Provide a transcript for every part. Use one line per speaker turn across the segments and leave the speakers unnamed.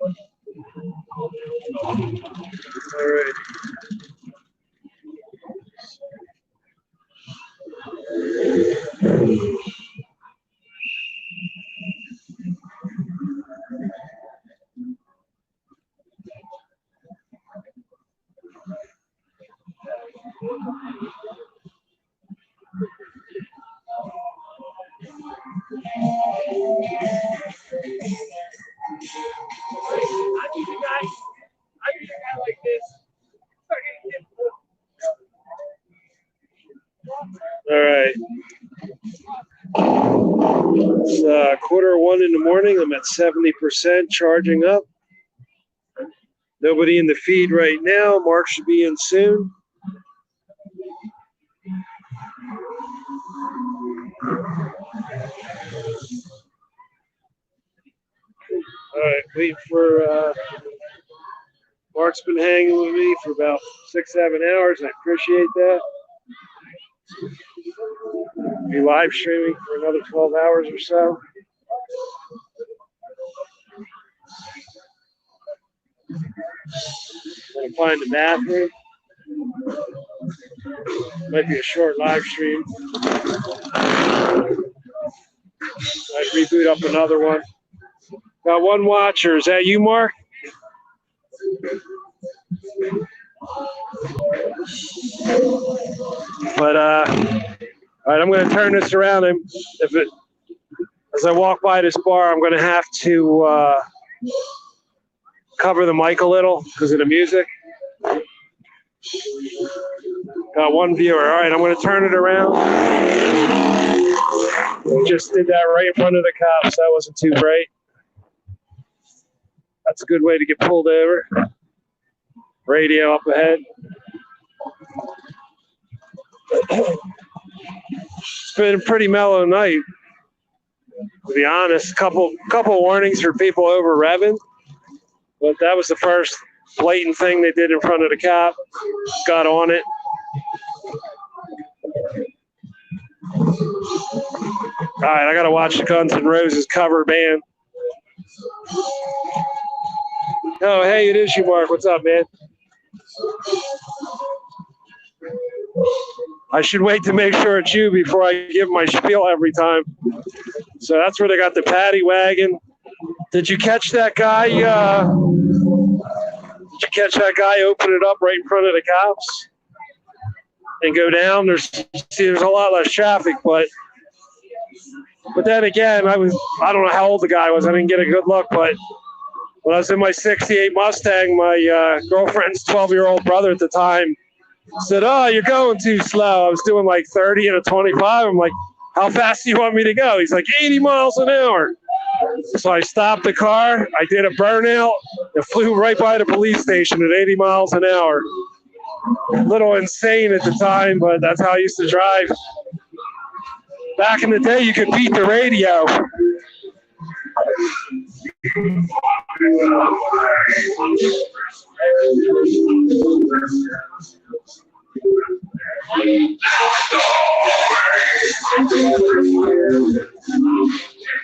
All right. All right. It's 1:15 in the morning. I'm at 70%, charging up. Nobody in the feed right now. Mark should be in soon. All right, waiting for Mark's been hanging with me for about 6-7 hours. I appreciate that. Be live streaming for another 12 hours or so. I'm gonna find the bathroom. Might be a short live stream. Might reboot up another one. Got one watcher. Is that you, Mark? But all right, I'm going to turn this around, and as I walk by this bar, I'm going to have to cover the mic a little because of the music. Got one viewer. All right, I'm going to turn it around. Just did that right in front of the cops. That wasn't too bright. That's a good way to get pulled over. Radio up ahead. It's been a pretty mellow night, to be honest. Couple warnings for people over revving, but that was the first blatant thing they did in front of the cop. Got on it. All right, I gotta watch the Guns N' Roses cover band. Oh, hey, it is you, Mark. What's up, man? I should wait to make sure it's you before I give my spiel every time. So that's where they got the paddy wagon. Did you catch that guy? Did you catch that guy open it up right in front of the cops and go down? There's a lot less traffic, but then again, I don't know how old the guy was. I didn't get a good look, but when I was in my '68 Mustang, my girlfriend's 12-year-old brother at the time said, "Oh, you're going too slow." I was doing like 30 and a 25. I'm like, "How fast do you want me to go?" He's like, 80 miles an hour. So I stopped the car. I did a burnout. It flew right by the police station at 80 miles an hour. A little insane at the time, but that's how I used to drive. Back in the day, you could beat the radio. I'm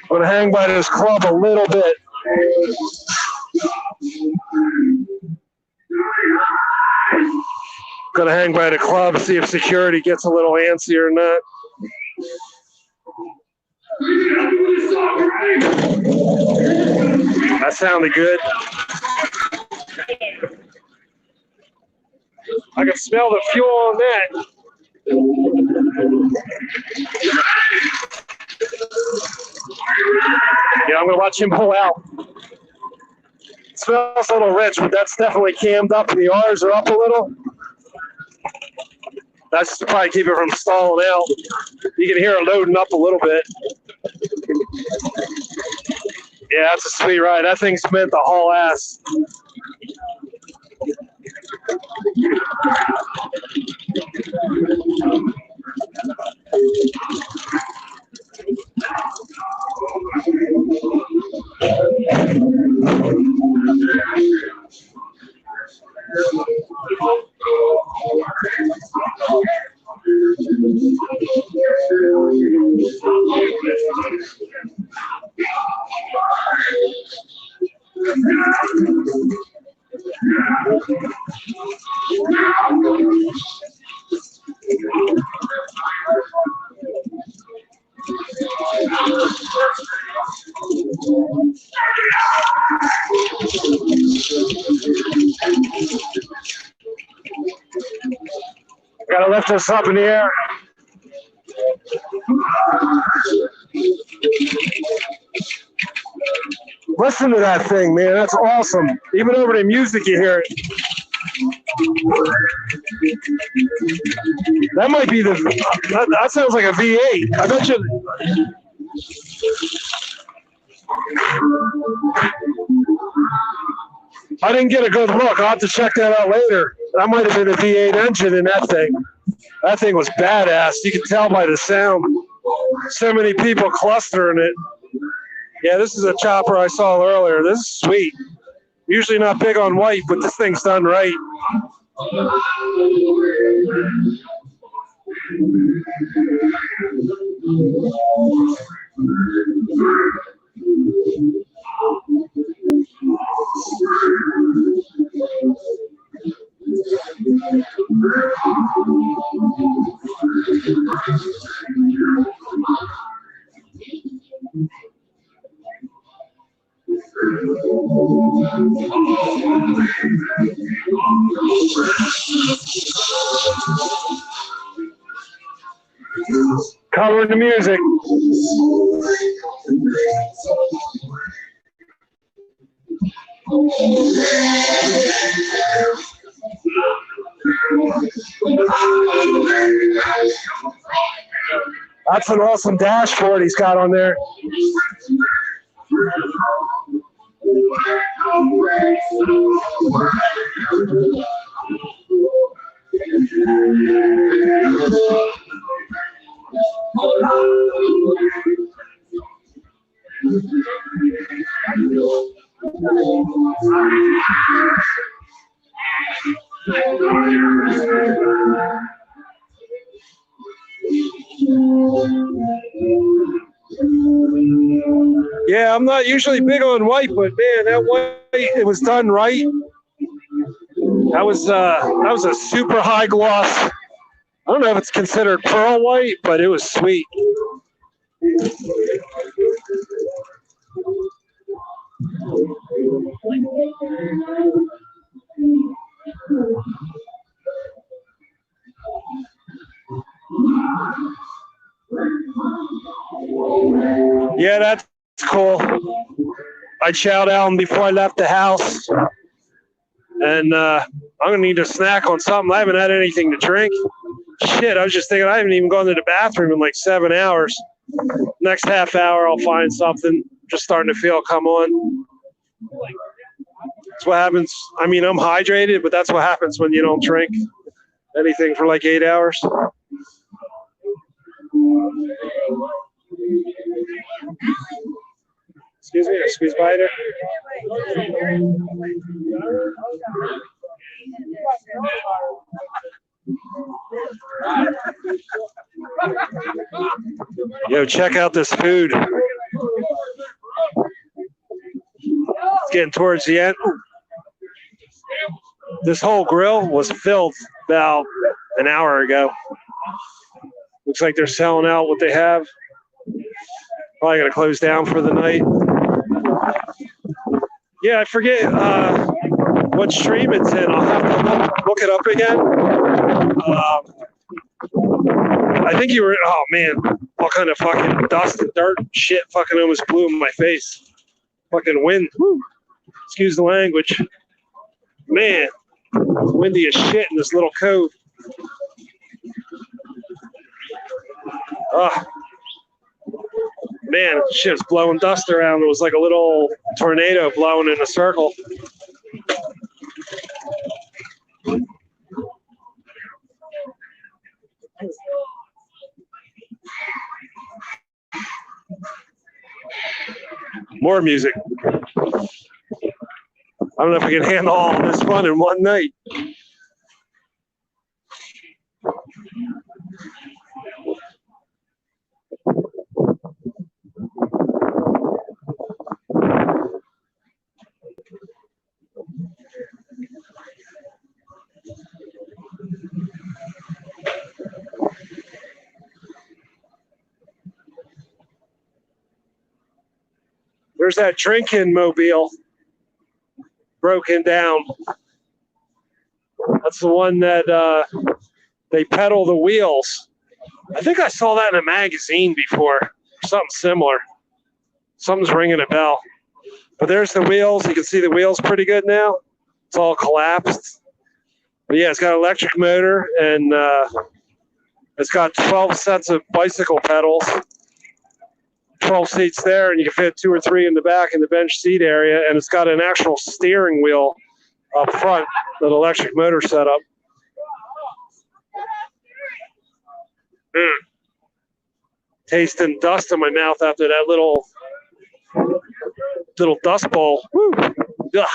going to hang by this club a little bit. Going to hang by the club, see if security gets a little antsy or not. That sounded good. I can smell the fuel on that. Yeah, I'm going to watch him pull out. It smells a little rich, but that's definitely cammed up, and the R's are up a little. That's to probably keep it from stalling out. You can hear it loading up a little bit. Yeah, that's a sweet ride. That thing's meant to haul ass. Gotta lift this up in the air. Listen to that thing, man. That's awesome. Even over the music, you hear it. That might be that sounds like a V8. I bet you. I didn't get a good look. I'll have to check that out later. That might have been a V8 engine in that thing. That thing was badass. You can tell by the sound. So many people clustering it. Yeah, this is a chopper I saw earlier. This is sweet. Usually not big on white, but this thing's done right. Covering the music. That's an awesome dashboard he's got on there. Yeah, I'm not usually big on white, but man, that white, it was done right. That was a super high gloss. I don't know if it's considered pearl white, but it was sweet. Yeah, that's cool. I chowed down before I left the house, and I'm gonna need a snack on something. I haven't had anything to drink. Shit, I was just thinking I haven't even gone to the bathroom in like 7 hours. Next half hour, I'll find something. Just starting to feel it come on. That's what happens. I mean, I'm hydrated, but that's what happens when you don't drink anything for like 8 hours. Excuse me, a squeeze by there. Yo, check out this food. It's getting towards the end. This whole grill was filled about an hour ago. Looks like they're selling out what they have. Probably gonna close down for the night. Yeah, I forget what stream it's in. I'll have to look it up again. I think you were, oh man, all kind of fucking dust and dirt and shit fucking almost blew in my face. Fucking wind. Woo. Excuse the language. Man, it's windy as shit in this little cove. Man, shit's blowing dust around. It was like a little tornado blowing in a circle. More music. I don't know if I can handle all this fun in one night. There's that drinking mobile broken down. That's the one that they pedal the wheels. I think I saw that in a magazine before, something similar. Something's ringing a bell. But there's the wheels. You can see the wheels pretty good now. It's all collapsed. But yeah, it's got an electric motor, and it's got 12 sets of bicycle pedals, 12 seats there, and you can fit 2 or 3 in the back in the bench seat area, and it's got an actual steering wheel up front, that electric motor setup. Tasting dust in my mouth after that little dust bowl. Woo. Ugh.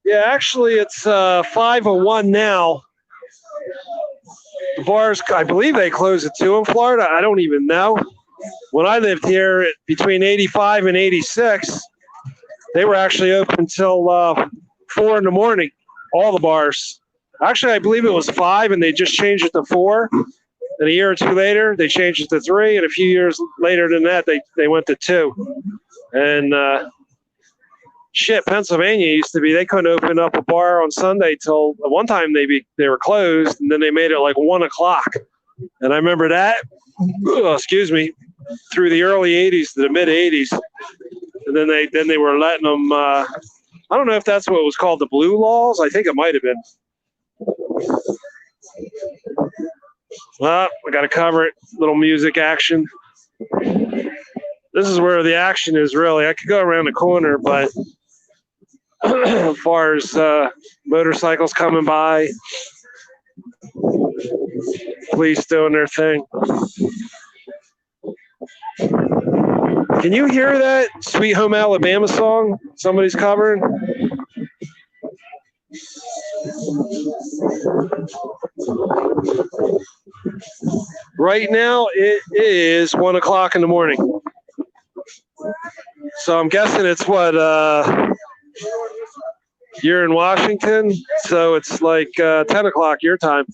Yeah, actually, it's 5:01 now. The bars, I believe they close at 2 in Florida. I don't even know. When I lived here, between 85 and 86, they were actually open until 4 in the morning, all the bars. Actually, I believe it was 5, and they just changed it to 4. And a year or two later, they changed it to 3. And a few years later than that, they went to 2. And shit, Pennsylvania used to be, they couldn't open up a bar on Sunday till one time they were closed, and then they made it like 1 o'clock. And I remember that, through the early 80s to the mid 80s. And then they were letting them, I don't know if that's what was called, the blue laws. I think it might have been. Well, I got to cover it. Little music action. This is where the action is, really. I could go around the corner, but as far as motorcycles coming by, police doing their thing. Can you hear that Sweet Home Alabama song somebody's covering? Right now it is 1 o'clock in the morning. So I'm guessing it's what, you're in Washington, so it's like 10 o'clock your time.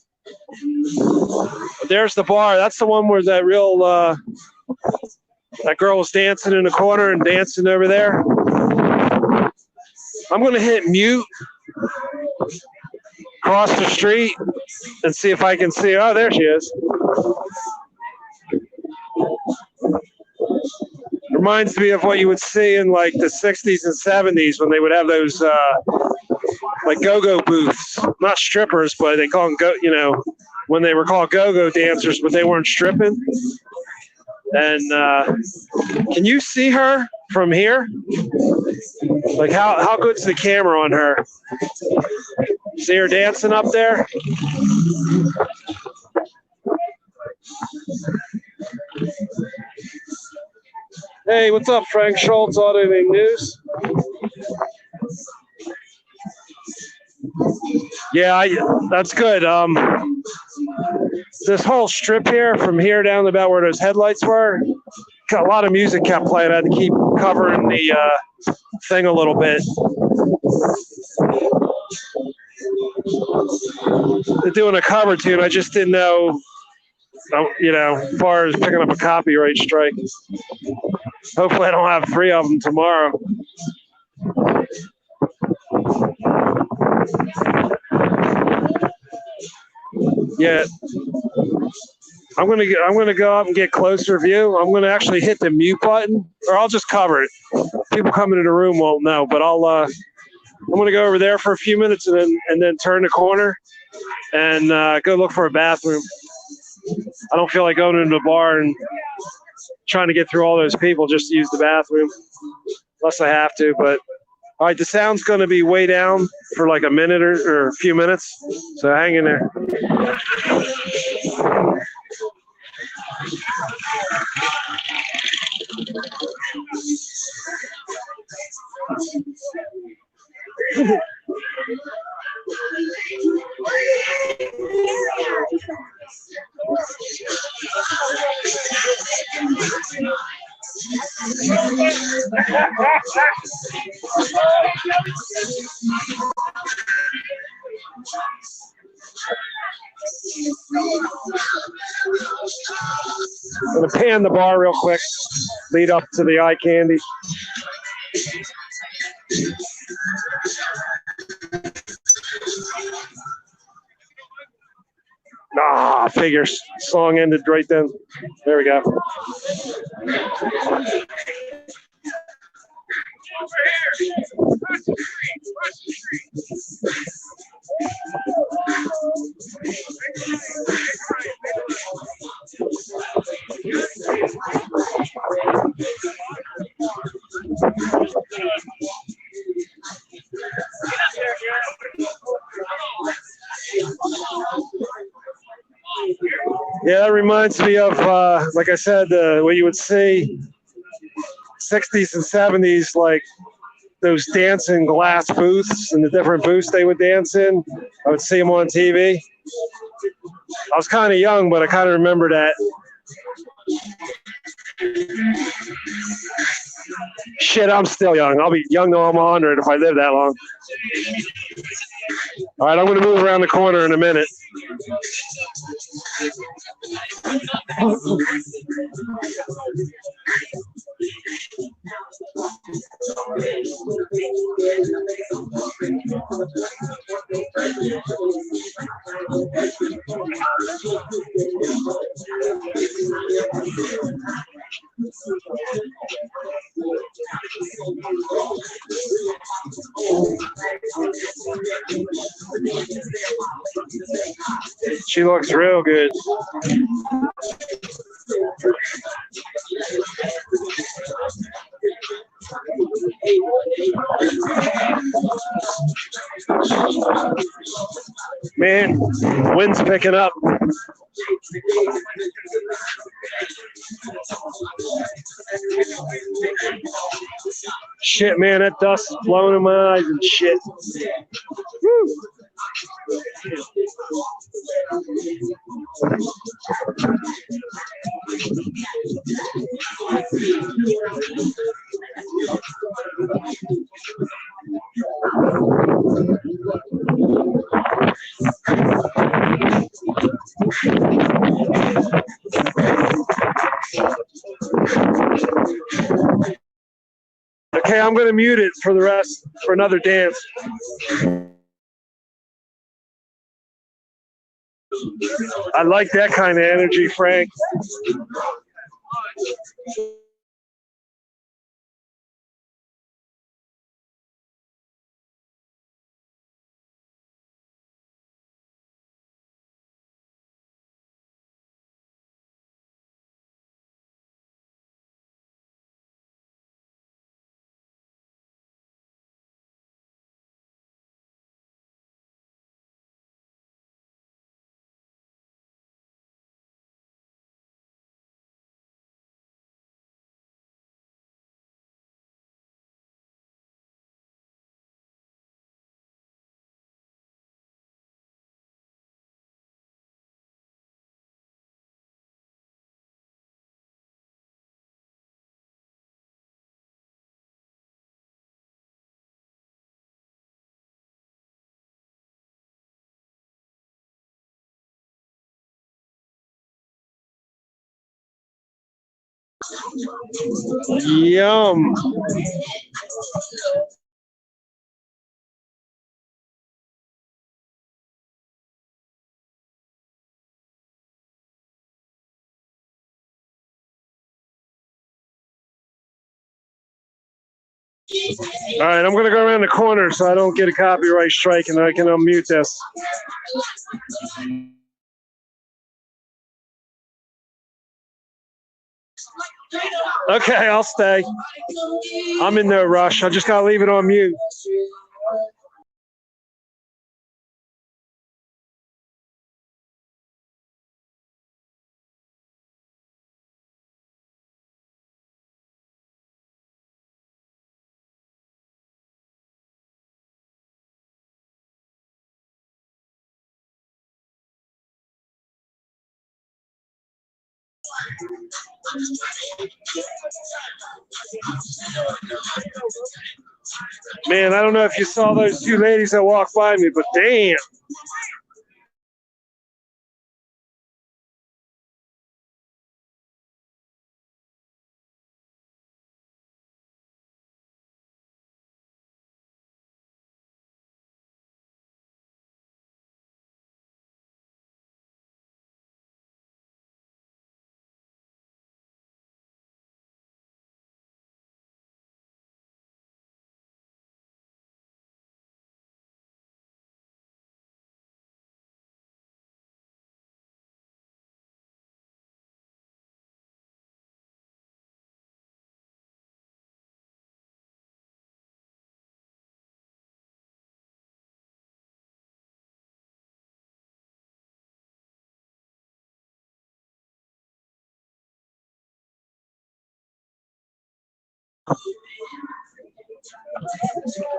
There's the bar. That's the one where that real, that girl was dancing in the corner and dancing over there. I'm going to hit mute across the street and see if I can see. Oh, there she is. Reminds me of what you would see in like the 60s and 70s when they would have those like go-go booths. Not strippers, but they call them when they were called go-go dancers, but they weren't stripping. And can you see her from here? Like how good's the camera on her? See her dancing up there? Hey, what's up, Frank Schultz, Auto News? Yeah, that's good. This whole strip here, from here down to about where those headlights were, a lot of music kept playing. I had to keep covering the thing a little bit. They're doing a cover tune. I just didn't know, as far as picking up a copyright strike. Hopefully I don't have 3 of them tomorrow. Yeah, I'm gonna go up and get closer view. I'm gonna actually hit the mute button, or I'll just cover it. People coming in the room won't know, but I'm gonna go over there for a few minutes and then turn the corner and go look for a bathroom. I don't feel like going into the bar and trying to get through all those people just to use the bathroom, unless I have to. But all right, the sound's going to be way down for like a minute or a few minutes, so hang in there. I'm going to pan the bar real quick, lead up to the eye candy. Ah, figures. Song ended right then. There we go. Yeah, that reminds me of, like I said, what you would see 60s and 70s, like those dancing glass booths and the different booths they would dance in. I would see them on TV. I was kind of young, but I kind of remember that. Shit, I'm still young. I'll be young till I'm 100 if I live that long. All right, I'm going to move around the corner in a minute. She looks real good. Man, wind's picking up. Shit, man, that dust is blowing in my eyes and shit. Woo. Okay, I'm going to mute it for the rest, for another dance. I like that kind of energy, Frank. Yum. All right, I'm going to go around the corner so I don't get a copyright strike and I can unmute this. Okay, I'll stay. I'm in no rush. I just got to leave it on mute. Man, I don't know if you saw those two ladies that walked by me, but damn.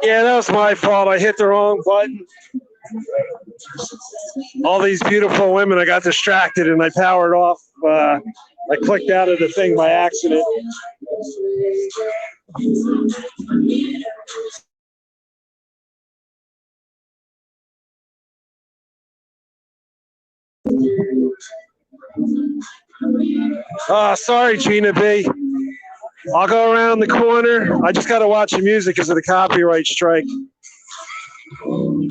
Yeah, that was my fault. I hit the wrong button. All these beautiful women, I got distracted and I powered off. I clicked out of the thing by accident. Sorry, Gina B. I'll go around the corner. I just got to watch the music because of the copyright strike. All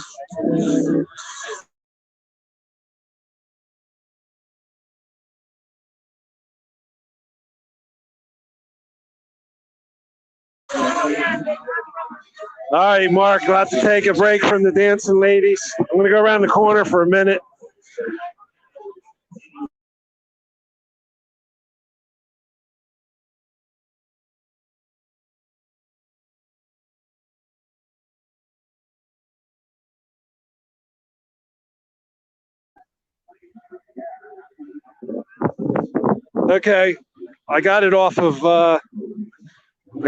right, Mark, I'll have to take a break from the dancing ladies. I'm going to go around the corner for a minute. Okay, I got it off of. I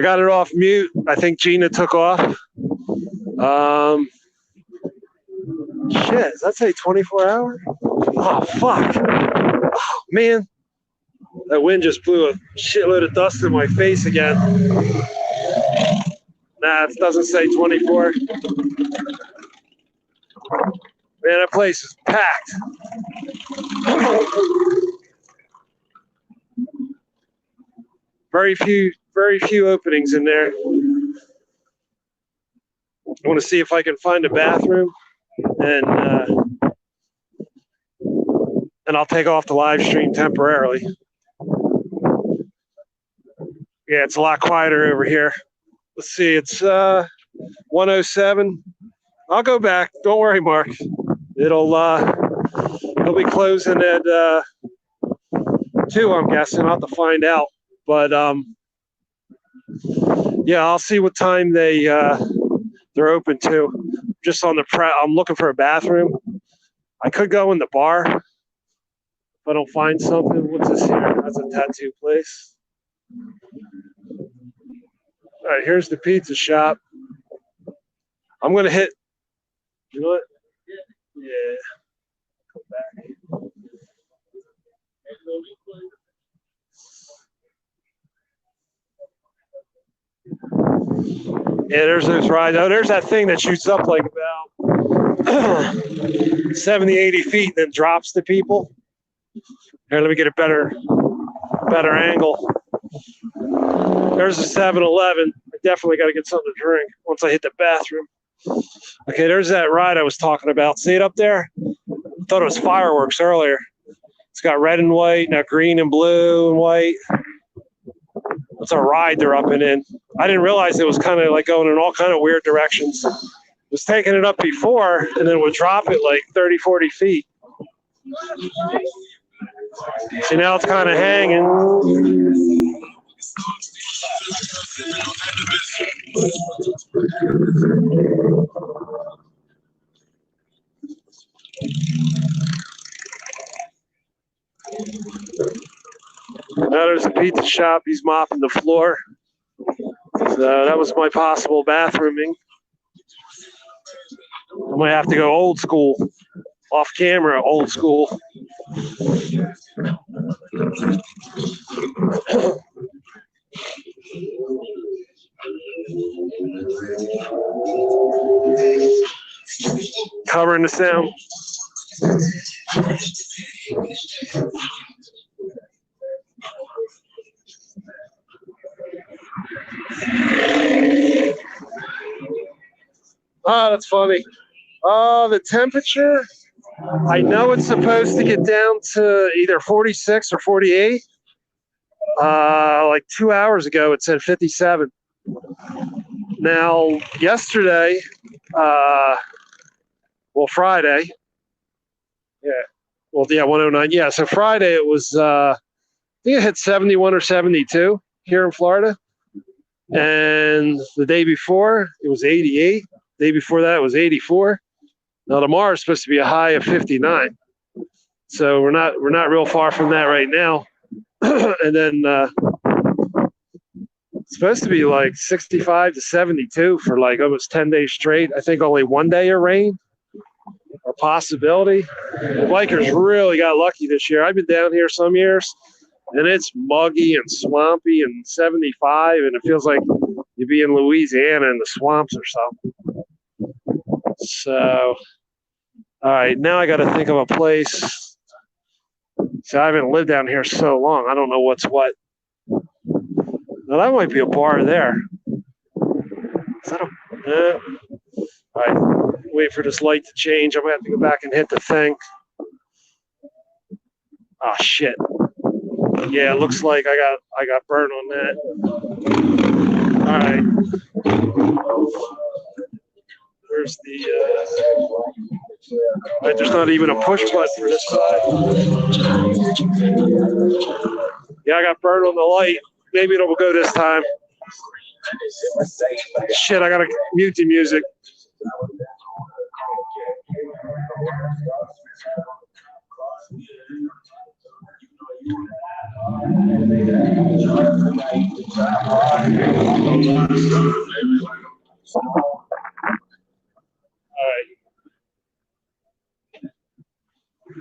got it off mute. I think Gina took off. Shit, does that say 24 hours? Oh fuck! Oh, man, that wind just blew a shitload of dust in my face again. Nah, it doesn't say 24. Man, that place is packed. Very few openings in there. I want to see if I can find a bathroom, and I'll take off the live stream temporarily. Yeah, it's a lot quieter over here. Let's see, it's 107. I'll go back. Don't worry, Mark. It'll be closing at 2, I'm guessing. I'll have to find out. But yeah, I'll see what time they're open to. Just on the I'm looking for a bathroom. I could go in the bar if I don't find something. What's this here? That's a tattoo place. All right, here's the pizza shop. I'm gonna hit. You know what? Yeah. Come back. Yeah, there's those rides. Oh, there's that thing that shoots up like about 70, 80 feet, then drops to people. Here, let me get a better angle. There's a 7-Eleven. I definitely got to get something to drink once I hit the bathroom. Okay, there's that ride I was talking about. See it up there? I thought it was fireworks earlier. It's got red and white, now green and blue and white. It's a ride they're up and in. I didn't realize it was kind of like going in all kind of weird directions. It was taking it up before and then would drop it like 30, 40 feet. See, now it's kind of hanging. Now there's a pizza shop. He's mopping the floor. So that was my possible bathrooming. I might have to go old school, off camera, old school. Covering the sound. Oh, that's funny. The temperature, I know it's supposed to get down to either 46 or 48. Like 2 hours ago, it said 57. Now, yesterday, Friday, yeah, 109. Yeah, so Friday it was, I think it hit 71 or 72 here in Florida. And the day before, it was 88. The day before that, it was 84. Now, tomorrow is supposed to be a high of 59. So we're not real far from that right now. And then it's supposed to be like 65 to 72 for like almost 10 days straight. I think only one day of rain or possibility. The bikers really got lucky this year. I've been down here some years, and it's muggy and swampy and 75, and it feels like you'd be in Louisiana in the swamps or something. So, all right, now I got to think of a place. So I haven't lived down here so long. I don't know what's what. Now that might be a bar there. Is that a? All right, wait for this light to change. I'm gonna have to go back and hit the thing. Oh shit. Yeah, it looks like I got burned on that. All right. There's the. There's not even a push button for this side. Yeah, I got burned on the light. Maybe it'll go this time. Shit, I gotta mute the music.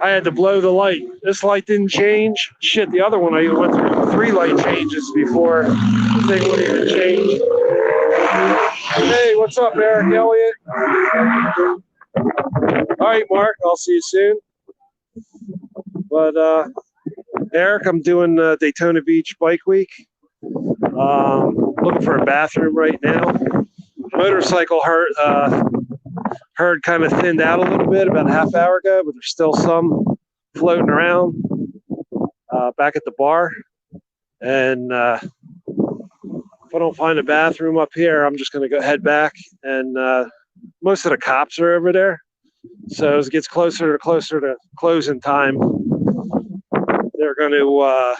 I had to blow the light. This light didn't change. Shit, the other one I went through 3 light changes before the thing would even change. Hey, what's up, Eric Elliott? All right, Mark, I'll see you soon. But Eric, I'm doing Daytona Beach Bike Week. Looking for a bathroom right now. Motorcycle herd kind of thinned out a little bit about a half hour ago, but there's still some floating around back at the bar. And if I don't find a bathroom up here, I'm just going to go head back. And most of the cops are over there. So as it gets closer to closing time, they're going to,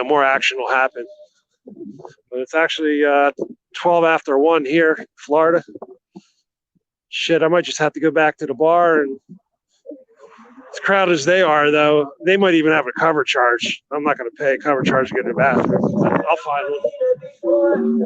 more action will happen. But it's actually 12 after 1 here in Florida. Shit, I might just have to go back to the bar. And as crowded as they are, though, they might even have a cover charge. I'm not going to pay a cover charge to get in the bathroom. I'll find one.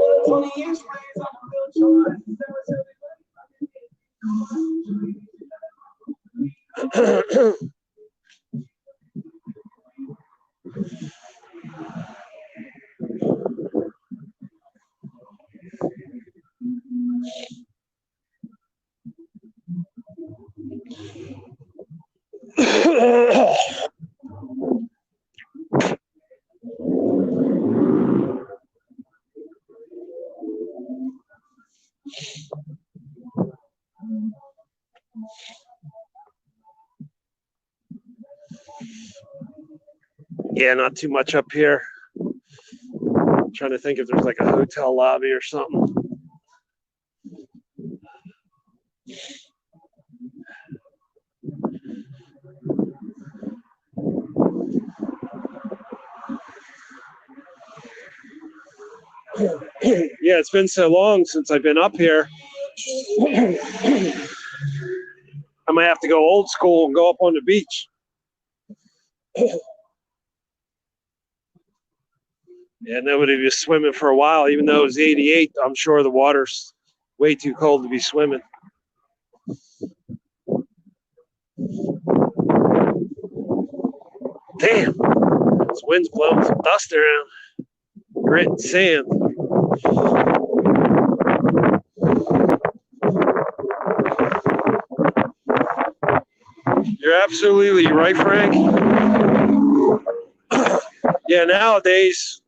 Yeah, not too much up here. I'm trying to think if there's like a hotel lobby or something. Yeah, it's been so long since I've been up here. I might have to go old school and go up on the beach. Yeah, nobody was swimming for a while, even though it was 88. I'm sure the water's way too cold to be swimming. Damn, this wind's blowing some dust around. Grit and sand. You're absolutely right, Frank. Yeah, nowadays,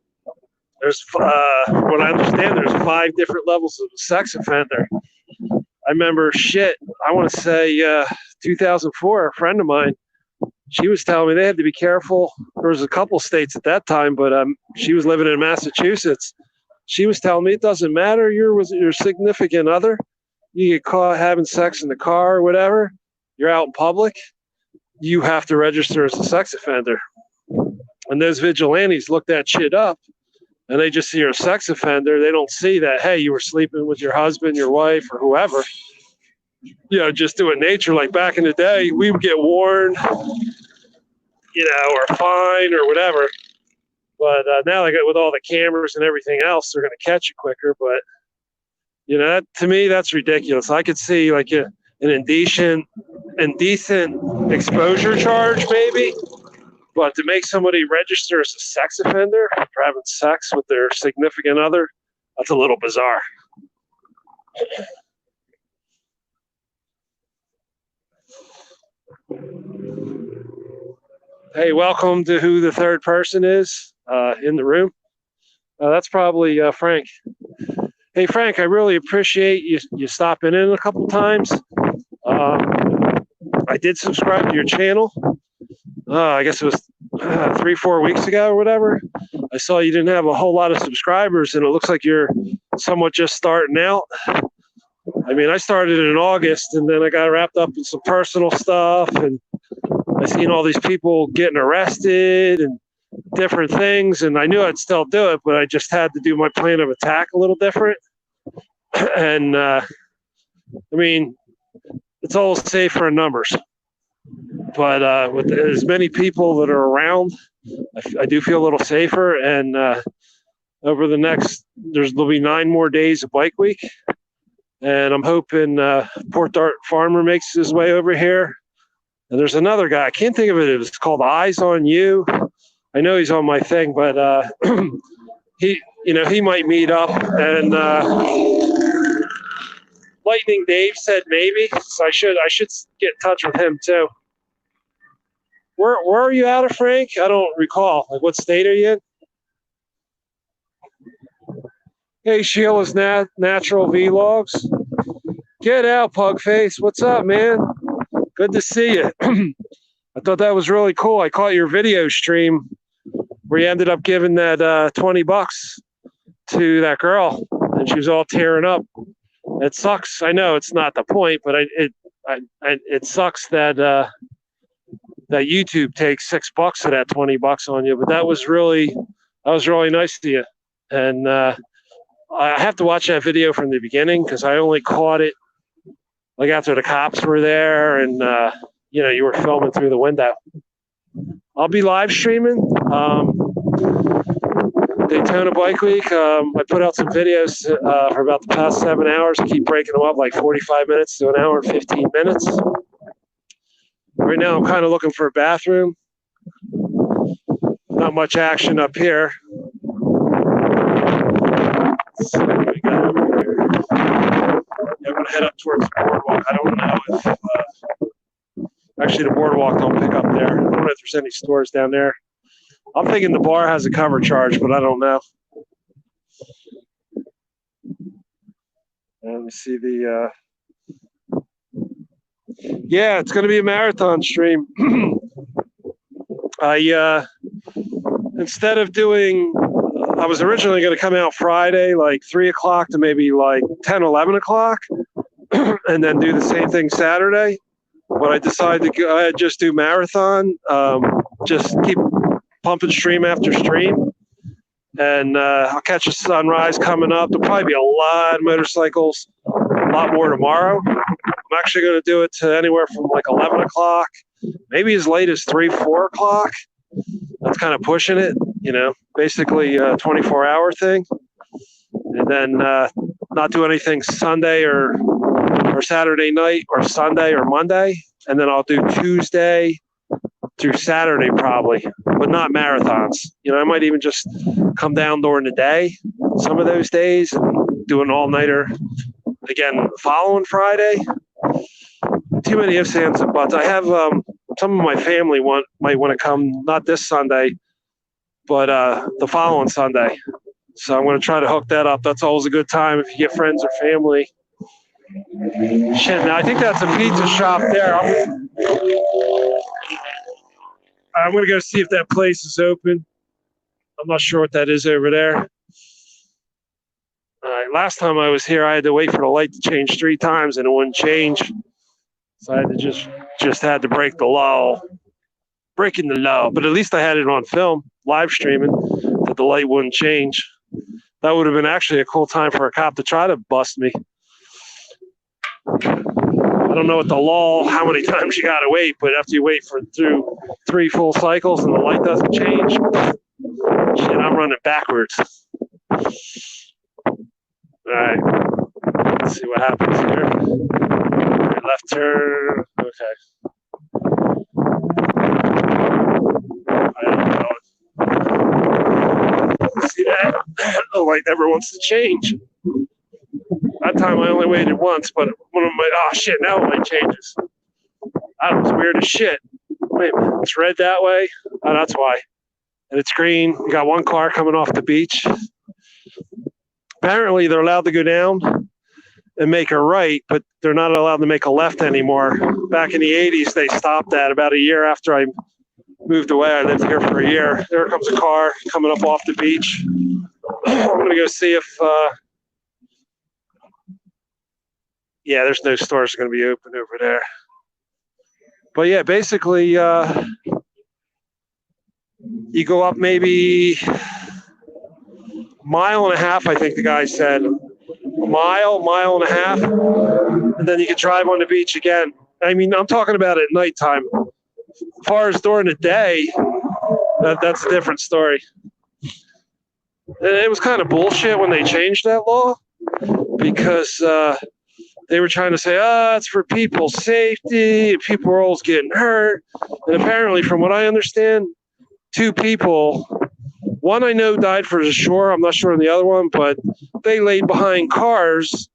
there's, what I understand, there's 5 different levels of a sex offender. I remember I want to say 2004, a friend of mine, she was telling me they had to be careful. There was a couple states at that time, but she was living in Massachusetts. She was telling me it doesn't matter. You're your significant other. You get caught having sex in the car or whatever. You're out in public. You have to register as a sex offender. And those vigilantes look that shit up, and they just see you're a sex offender. They don't see that, hey, you were sleeping with your husband, your wife, or whoever. Just do it nature. Like back in the day, we would get warned, or fined or whatever. But now with all the cameras and everything else, they're going to catch you quicker. But, to me, that's ridiculous. I could see like an indecent exposure charge maybe. But to make somebody register as a sex offender for having sex with their significant other, that's a little bizarre. Hey, welcome to who the third person is in the room. That's probably Frank. Hey, Frank, I really appreciate you stopping in a couple times. I did subscribe to your channel. I guess it was 3-4 weeks ago or whatever. I saw you didn't have a whole lot of subscribers, and it looks like you're somewhat just starting out. I mean, I started in August, and then I got wrapped up in some personal stuff, and I seen all these people getting arrested and different things, and I knew I'd still do it, but I just had to do my plan of attack a little different. And I mean, it's all safer in numbers. But with as many people that are around, I do feel a little safer. And over the there'll be 9 more days of bike week. And I'm hoping Port Dart Farmer makes his way over here. And there's another guy, I can't think of it. It was called Eyes on You. I know he's on my thing, but he might meet up. And Lightning Dave said maybe, so I should get in touch with him too. Where are you out of, Frank? I don't recall. Like, what state are you in? Hey, Sheila's Natural Vlogs. Get out, Pugface. What's up, man? Good to see you. I thought that was really cool. I caught your video stream where you ended up giving that $20 to that girl, and she was all tearing up. It sucks. I know it's not the point, but it sucks that that YouTube takes $6 of that $20 on you. But that was really nice to you. And I have to watch that video from the beginning because I only caught it like after the cops were there, and you were filming through the window. I'll be live streaming Daytona Bike Week. I put out some videos for about the past 7 hours. I keep breaking them up like 45 minutes to an hour and 15 minutes. Right now, I'm kind of looking for a bathroom. Not much action up here. Let's see what we got over here. Yeah, I'm going to head up towards the boardwalk. I don't know if... actually, the boardwalk don't pick up there. I don't know if there's any stores down there. I'm thinking the bar has a cover charge, but I don't know. Let me see the... Yeah, it's going to be a marathon stream. Instead of doing... I was originally going to come out Friday, like 3 o'clock to maybe like 10, 11 o'clock, and then do the same thing Saturday. But I decided to just do marathon, just keep pumping stream after stream. And I'll catch a sunrise coming up. There'll probably be a lot of motorcycles, a lot more tomorrow. I'm actually going to do it to anywhere from like 11 o'clock, maybe as late as 3, 4 o'clock. That's kind of pushing it, basically a 24-hour thing. And then not do anything Sunday or Saturday night or Sunday or Monday. And then I'll do Tuesday through Saturday probably, but not marathons. You know, I might even just come down during the day some of those days and do an all-nighter again the following Friday. Too many ifs, ands, and buts. I have some of my family might want to come, not this Sunday, but the following Sunday. So I'm going to try to hook that up. That's always a good time if you get friends or family. Shit, now I think that's a pizza shop there. I'm going to go see if that place is open. I'm not sure what that is over there. All right, last time I was here, I had to wait for the light to change 3 times, and it wouldn't change. So I had to just had to break the law. Breaking the law. But at least I had it on film, live streaming, that the light wouldn't change. That would have been actually a cool time for a cop to try to bust me. I don't know what the law, how many times you got to wait, but after you wait through 3 full cycles and the light doesn't change, shit, I'm running backwards. All right, let's see what happens here. Left turn, okay. I don't know. See that? The light never wants to change. That time I only waited once, but one of my, oh shit, now the light changes. That was weird as shit. Wait a minute, it's red that way? Oh, that's why. And it's green. You got one car coming off the beach. Apparently they're allowed to go down and make a right, but they're not allowed to make a left anymore. Back in the 80s, they stopped that about a year after I moved away. I lived here for a year. There comes a car coming up off the beach. I'm going to go see if, yeah, there's no stores going to be open over there. But yeah, basically, you go up maybe a mile and a half, I think the guy said. A mile and a half, and then you can drive on the beach again. I mean, I'm talking about at nighttime. As far as during the day, that's a different story. And it was kind of bullshit when they changed that law because they were trying to say, it's for people's safety, and people are always getting hurt. And apparently, from what I understand, 2 people, one I know died for the shore. I'm not sure on the other one, but they laid behind cars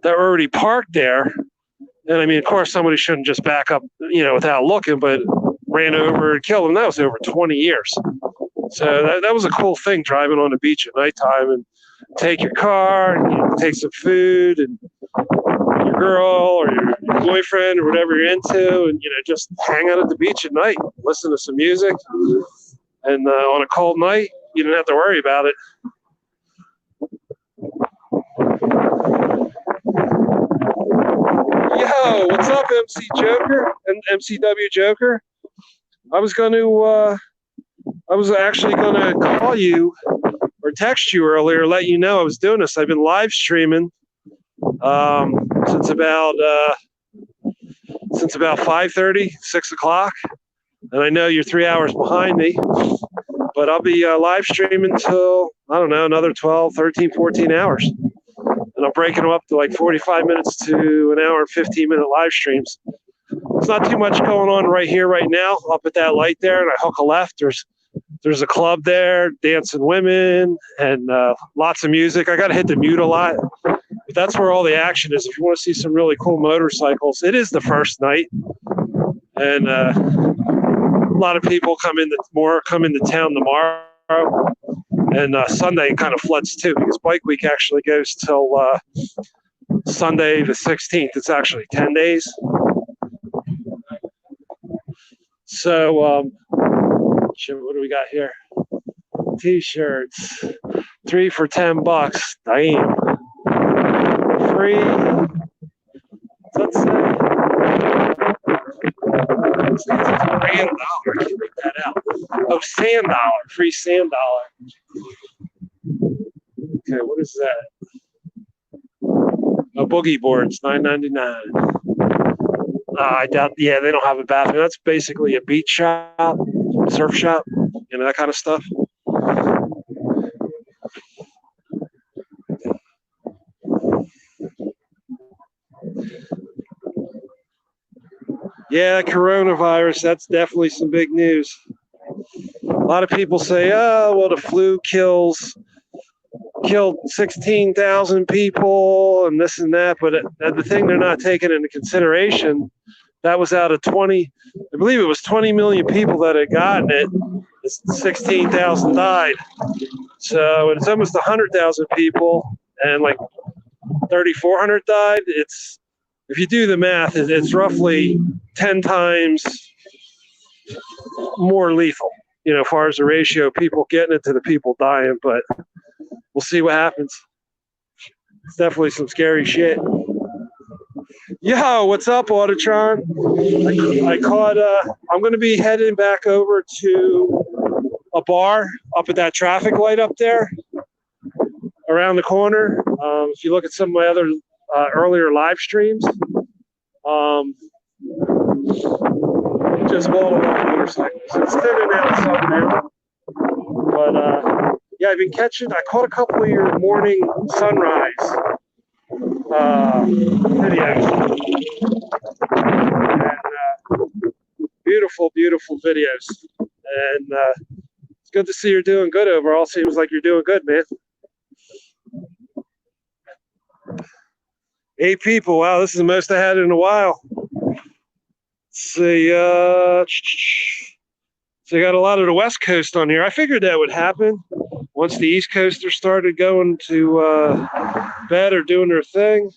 that were already parked there. And I mean, of course, somebody shouldn't just back up, without looking, but ran over and killed them. That was over 20 years. So that was a cool thing, driving on the beach at nighttime and take your car, and, take some food and your girl or your boyfriend or whatever you're into, and, just hang out at the beach at night, listen to some music. And on a cold night, you didn't have to worry about it. Yo, what's up, MC Joker and MCW Joker? I was actually gonna call you or text you earlier, let you know I was doing this. I've been live streaming since about 5:30, 6 o'clock, and I know you're 3 hours behind me. But I'll be live streaming till, I don't know, another 12, 13, 14 hours. And I'm breaking them up to like 45 minutes to an hour and 15-minute live streams. There's not too much going on right here, right now, up at that light there, and I hook a left. There's a club there, dancing women, and lots of music. I got to hit the mute a lot. But that's where all the action is. If you want to see some really cool motorcycles, it is the first night. And a lot of people come into town tomorrow, and Sunday kind of floods too, because Bike Week actually goes till Sunday the 16th. It's actually 10 days. So, what do we got here? T-shirts, 3 for $10. Damn, free. What's that say? It's $1. I can't make that out. Oh, sand dollar, free sand dollar. Okay, what is that? Oh, boogie boards, $9.99. I doubt. Yeah, they don't have a bathroom. That's basically a beach shop, surf shop, that kind of stuff. Yeah, coronavirus, that's definitely some big news. A lot of people say, oh, well, the flu killed 16,000 people and this and that. But the thing they're not taking into consideration, that was out of 20, I believe it was 20 million people that had gotten it. 16,000 died. So it's almost 100,000 people and like 3,400 died. If you do the math, it's roughly 10 times more lethal, as far as the ratio of people getting it to the people dying. But we'll see what happens. It's definitely some scary shit. Yo, what's up, Autotron? I caught, I'm going to be heading back over to a bar up at that traffic light up there around the corner. If you look at some of my other earlier live streams, just bought a lot of motorcycles. It's thinning out some now. But yeah, I caught a couple of your morning sunrise videos. And beautiful, beautiful videos. And it's good to see you're doing good overall. Seems like you're doing good, man. 8 people. Wow, this is the most I had in a while. Let's see. So you got a lot of the West Coast on here. I figured that would happen once the East Coasters started going to bed or doing their thing.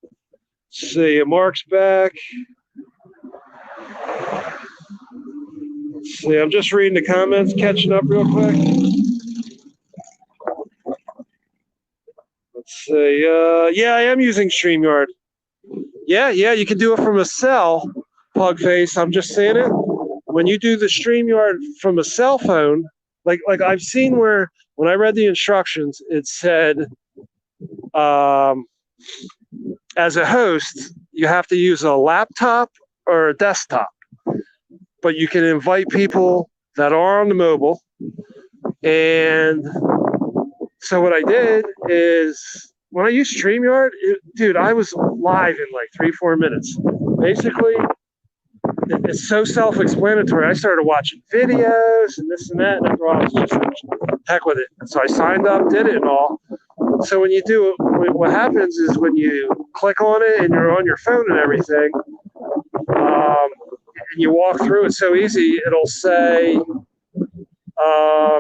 Let's see. Mark's back. Let's see. I'm just reading the comments, catching up real quick. Let's see. Yeah, I am using StreamYard. Yeah, you can do it from a cell, Pugface. I'm just saying it. When you do the StreamYard from a cell phone, like I've seen where when I read the instructions, it said, as a host, you have to use a laptop or a desktop, but you can invite people that are on the mobile. And so what I did is when I used StreamYard, dude, I was live in like 3-4 minutes. Basically, it's so self-explanatory. I started watching videos and this and that, and after all, I was just heck with it. And so I signed up, did it and all. So when you do it, what happens is when you click on it and you're on your phone and everything, and you walk through it so easy, it'll say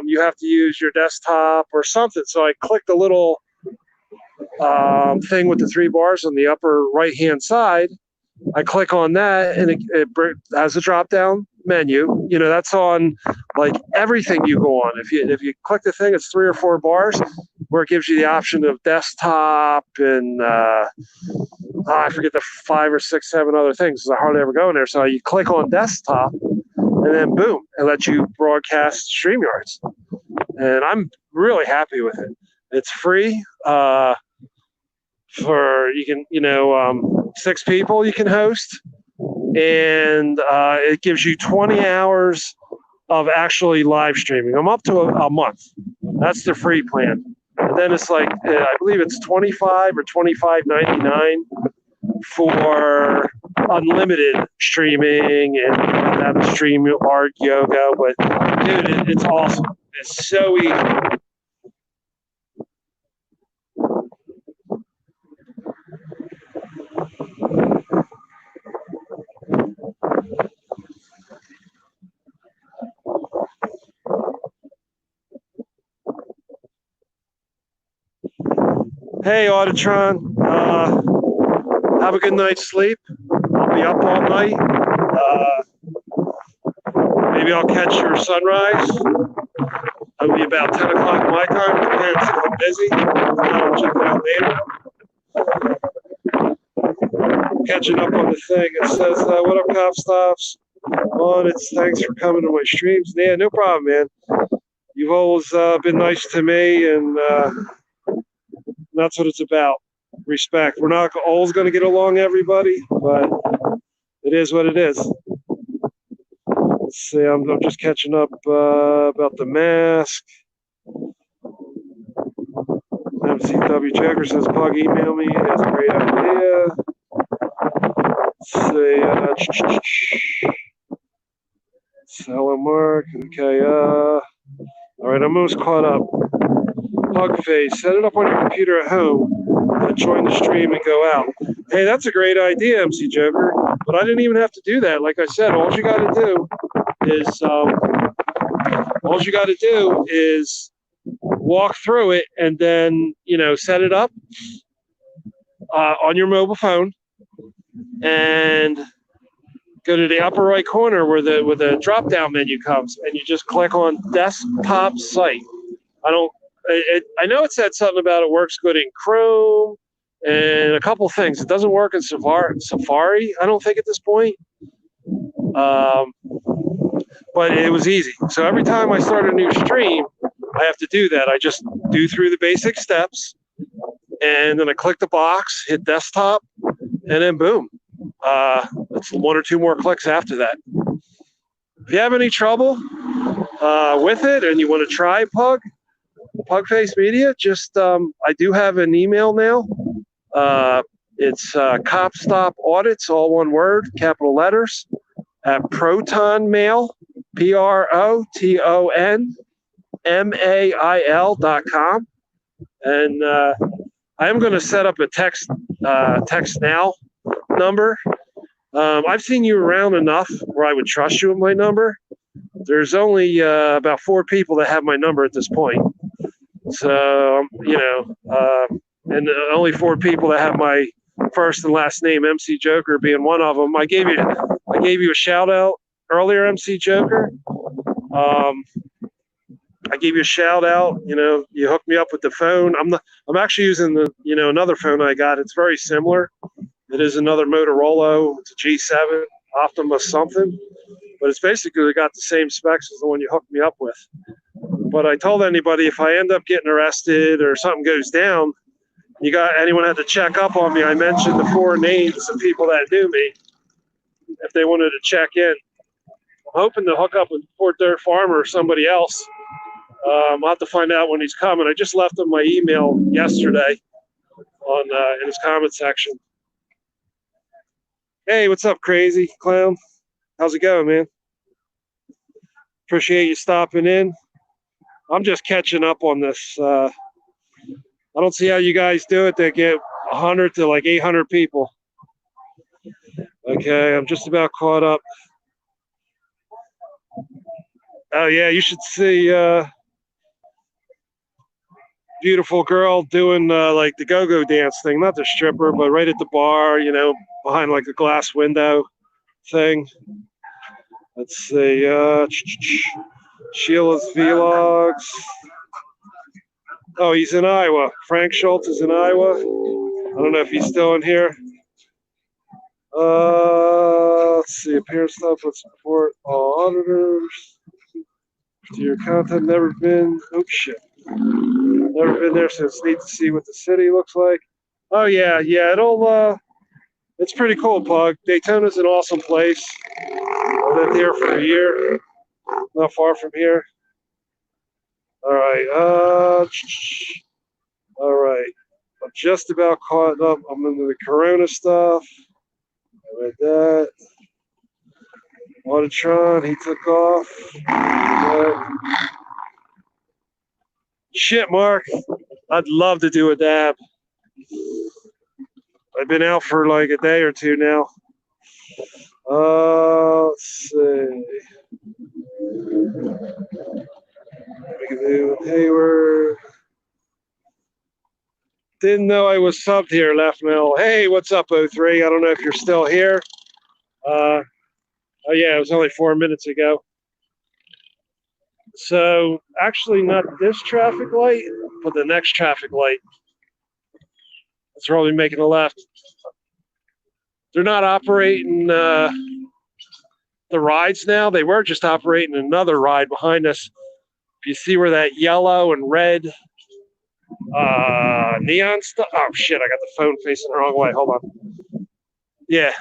you have to use your desktop or something. So I clicked the little thing with the 3 bars on the upper right-hand side. I click on that, and it has a drop-down menu. That's on like everything you go on. If you click the thing, it's 3 or 4 bars where it gives you the option of desktop and I forget the 5 or 6, 7 other things. I hardly ever go in there. So you click on desktop, and then boom, it lets you broadcast StreamYards. And I'm really happy with it. It's free. For you can 6 people you can host, and it gives you 20 hours of actually live streaming. I'm up to a month. That's the free plan, and then it's like I believe it's $25 or $25.99 for unlimited streaming and have a StreamYard yoga. But dude, it's awesome. It's so easy. Hey, Autotron. Have a good night's sleep. I'll be up all night. Maybe I'll catch your sunrise. It'll be about 10 o'clock my time. Depends if I'm busy. I'll check it out later. Catching up on the thing. It says, what up, Cop Stops? It's thanks for coming to my streams. Yeah, no problem, man. You've always been nice to me, and that's what it's about. Respect. We're not always going to get along, everybody, but it is what it is. Let's see. I'm just catching up about the mask. MCW Checker says, Pug, email me. That's a great idea. Let's see. Sell mark. Okay. All right. I'm almost caught up. Plug face. Set it up on your computer at home. Join the stream and go out. Hey, that's a great idea, MC Joker. But I didn't even have to do that. Like I said, all you got to do is walk through it and then set it up on your mobile phone and go to the upper right corner where the drop down menu comes, and you just click on desktop site. I know it said something about it works good in Chrome and a couple things. It doesn't work in Safari, I don't think, at this point. But it was easy. So every time I start a new stream, I have to do that. I just do through the basic steps, and then I click the box, hit desktop, and then boom. It's one or two more clicks after that. If you have any trouble with it and you want to try Pugface Media, just I do have an email now. It's CopStop Audits, all one word, capital letters, at ProtonMail, ProtonMail.com. And I am going to set up a text now number. I've seen you around enough where I would trust you with my number. There's only about 4 people that have my number at this point. So, and only 4 people that have my first and last name, MC Joker being one of them. I gave you a shout out earlier, MC Joker. I gave you a shout out. You hooked me up with the phone. I'm actually using another phone I got. It's very similar. It is another Motorola. It's a G7 Optimus something, but it's basically got the same specs as the one you hooked me up with. But I told anybody, if I end up getting arrested or something goes down, anyone had to check up on me, I mentioned the 4 names of people that knew me if they wanted to check in. I'm hoping to hook up with Fort Dirt Farmer or somebody else. I'll have to find out when he's coming. I just left him my email yesterday in his comment section. Hey, what's up, crazy clown? How's it going, man? Appreciate you stopping in. I'm just catching up on this. I don't see how you guys do it. They get 100 to like 800 people. Okay, I'm just about caught up. Oh, yeah, you should see beautiful girl doing like the go-go dance thing. Not the stripper, but right at the bar, behind like a glass window thing. Let's see. Sheila's Vlogs. Oh, he's in Iowa. Frank Schultz is in Iowa. I don't know if he's still in here. Let's see. Appearance stuff. Let's support all auditors. To your content, never been. Oh, shit. Never been there, so it's neat to see what the city looks like. Oh, yeah. It's pretty cool, Pug. Daytona's an awesome place. I lived here for a year. Not far from here. All right. All right. I'm just about caught up. I'm into the Corona stuff. I read that. Auditron, he took off. Shit, Mark. I'd love to do a dab. I've been out for like a day or two now. Let's see. We can do Hayward. Didn't know I was subbed here, Left Mill. Hey, what's up, 03? I don't know if you're still here. Oh, yeah, it was only 4 minutes ago. So, actually, not this traffic light, but the next traffic light. That's where we'll be making a left. They're not operating the rides now. They were just operating another ride behind us. If you see where that yellow and red neon stuff. Oh, shit, I got the phone facing the wrong way. Hold on. Yeah,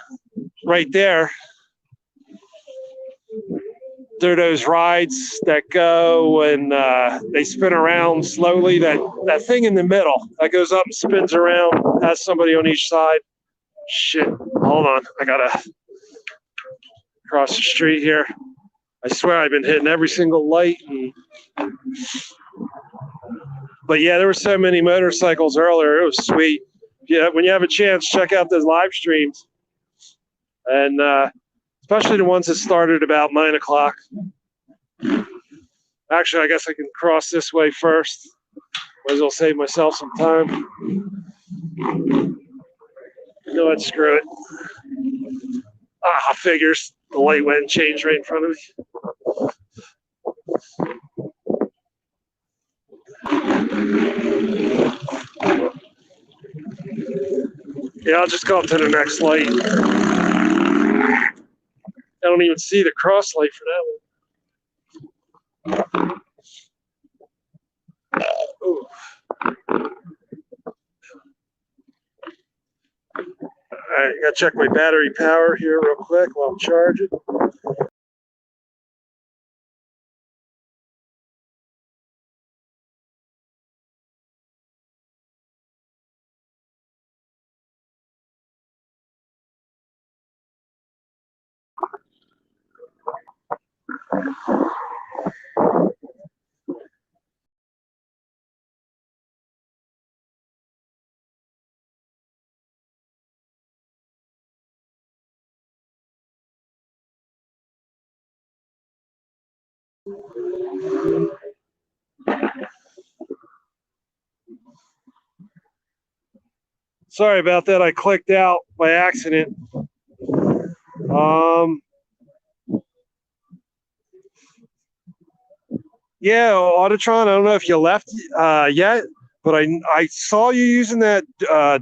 right there. There are those rides that go and they spin around slowly. That thing in the middle that goes up and spins around, has somebody on each side. Shit. Hold on, I gotta cross the street here. I swear I've been hitting every single light. But yeah, there were so many motorcycles earlier. It was sweet. Yeah, when you have a chance, check out those live streams, and especially the ones that started about 9 o'clock. Actually, I guess I can cross this way first. Might as well save myself some time. No, let's screw it. Figures. The light went and changed right in front of me. Yeah, I'll just go up to the next light. I don't even see the cross light for that one. Ooh. All right, gotta check my battery power here real quick while I'm charging. Sorry about that. I clicked out by accident. Yeah, Autotron. I don't know if you left yet, but I saw you using that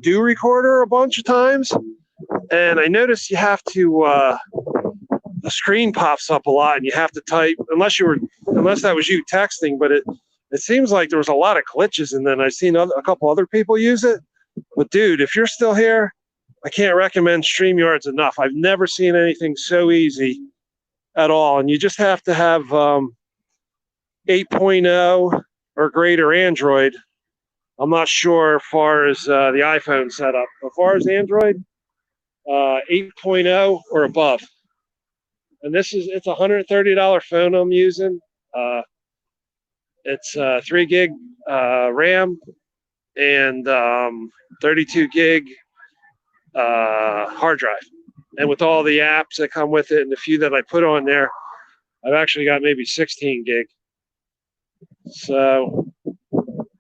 do recorder a bunch of times, and I noticed you have to. The screen pops up a lot, and you have to type unless that was you texting. But it seems like there was a lot of glitches, and then I've seen a couple other people use it. But dude, if you're still here, I can't recommend StreamYards enough. I've never seen anything so easy at all, and you just have to have 8.0 or greater Android. I'm not sure as far as the iPhone setup. As far as Android, 8.0 or above. And it's a $130 phone I'm using. It's 3 gig RAM and 32 gig hard drive. And with all the apps that come with it and the few that I put on there, I've actually got maybe 16 gig. So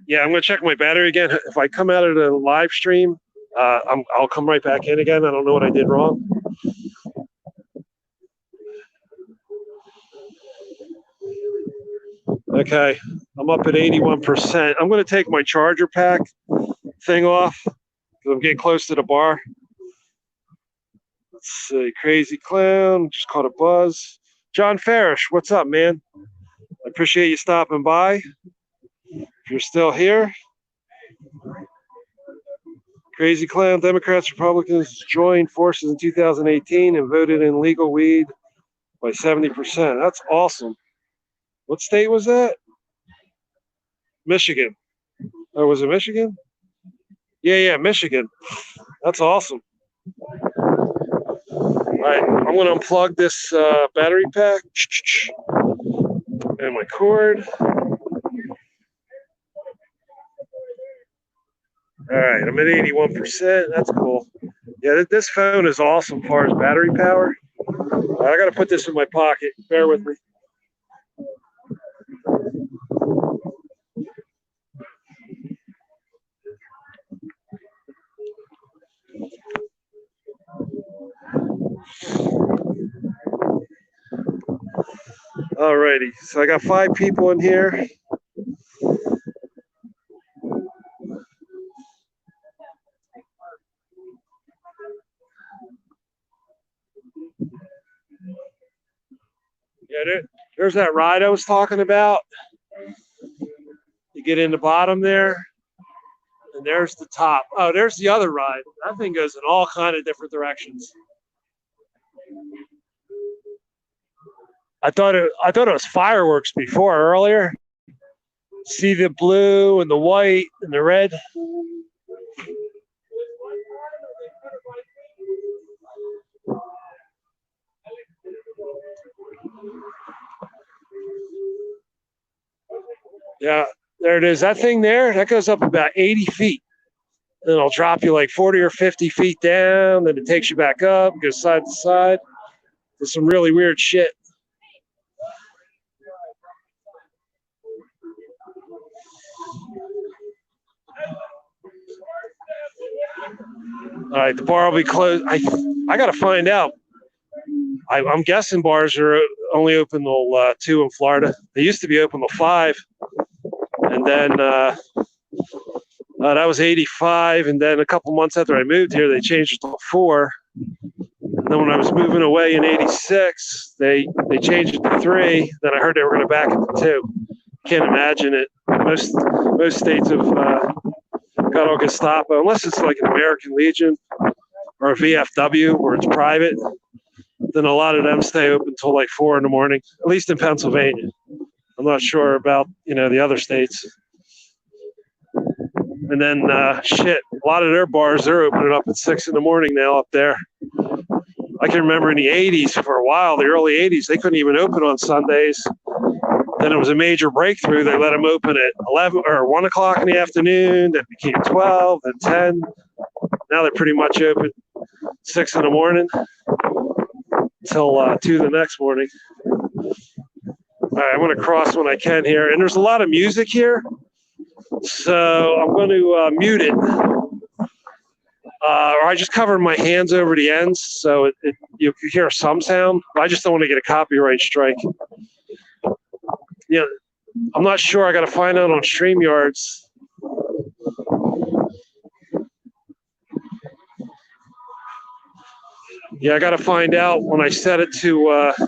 yeah, I'm gonna check my battery again. If I come out of the live stream, I'll come right back in again. I don't know what I did wrong. Okay, I'm up at 81%. I'm gonna take my charger pack thing off because I'm getting close to the bar. Let's see, Crazy Clown, just caught a buzz. John Farish, what's up, man? I appreciate you stopping by. If you're still here. Crazy Clown, Democrats, Republicans joined forces in 2018 and voted in legal weed by 70%. That's awesome. What state was that? Michigan. Oh, was it Michigan? Yeah, Michigan. That's awesome. All right, I'm going to unplug this battery pack and my cord. All right, I'm at 81%. That's cool. Yeah, this phone is awesome as far as battery power. I got to put this in my pocket. Bear with me. Alrighty, so I got 5 people in here. Yeah, there's that ride I was talking about. You get in the bottom there, and there's the top. Oh, there's the other ride. That thing goes in all kind of different directions. I thought it was fireworks earlier. See the blue and the white and the red. Yeah, there it is. That thing there, that goes up about 80 feet. Then it'll drop you like 40 or 50 feet down. Then it takes you back up, goes side to side. There's some really weird shit. All right, the bar will be closed. I got to find out. I'm guessing bars are only open till 2 in Florida. They used to be open till 5. And then that was 85. And then a couple months after I moved here, they changed it to 4. And then when I was moving away in 86, they changed it to 3. Then I heard they were going to back it to 2. Can't imagine it. Most states have got all Gestapo, unless it's like an American Legion or a VFW where it's private. Then a lot of them stay open until like 4 in the morning, at least in Pennsylvania. I'm not sure about, the other states. And then, a lot of their bars, they're opening up at 6 in the morning now up there. I can remember in the 80s for a while, the early 80s, they couldn't even open on Sundays. Then it was a major breakthrough. They let them open at 11 or 1 o'clock in the afternoon. Then it became 12, then 10. Now they're pretty much open 6 in the morning until 2 the next morning. All right, I'm going to cross when I can here. And there's a lot of music here. So I'm going to mute it. Or I just covered my hands over the ends, so you can hear some sound. I just don't want to get a copyright strike. I'm not sure. I got to find out on StreamYards. Yeah, I got to find out when I set it to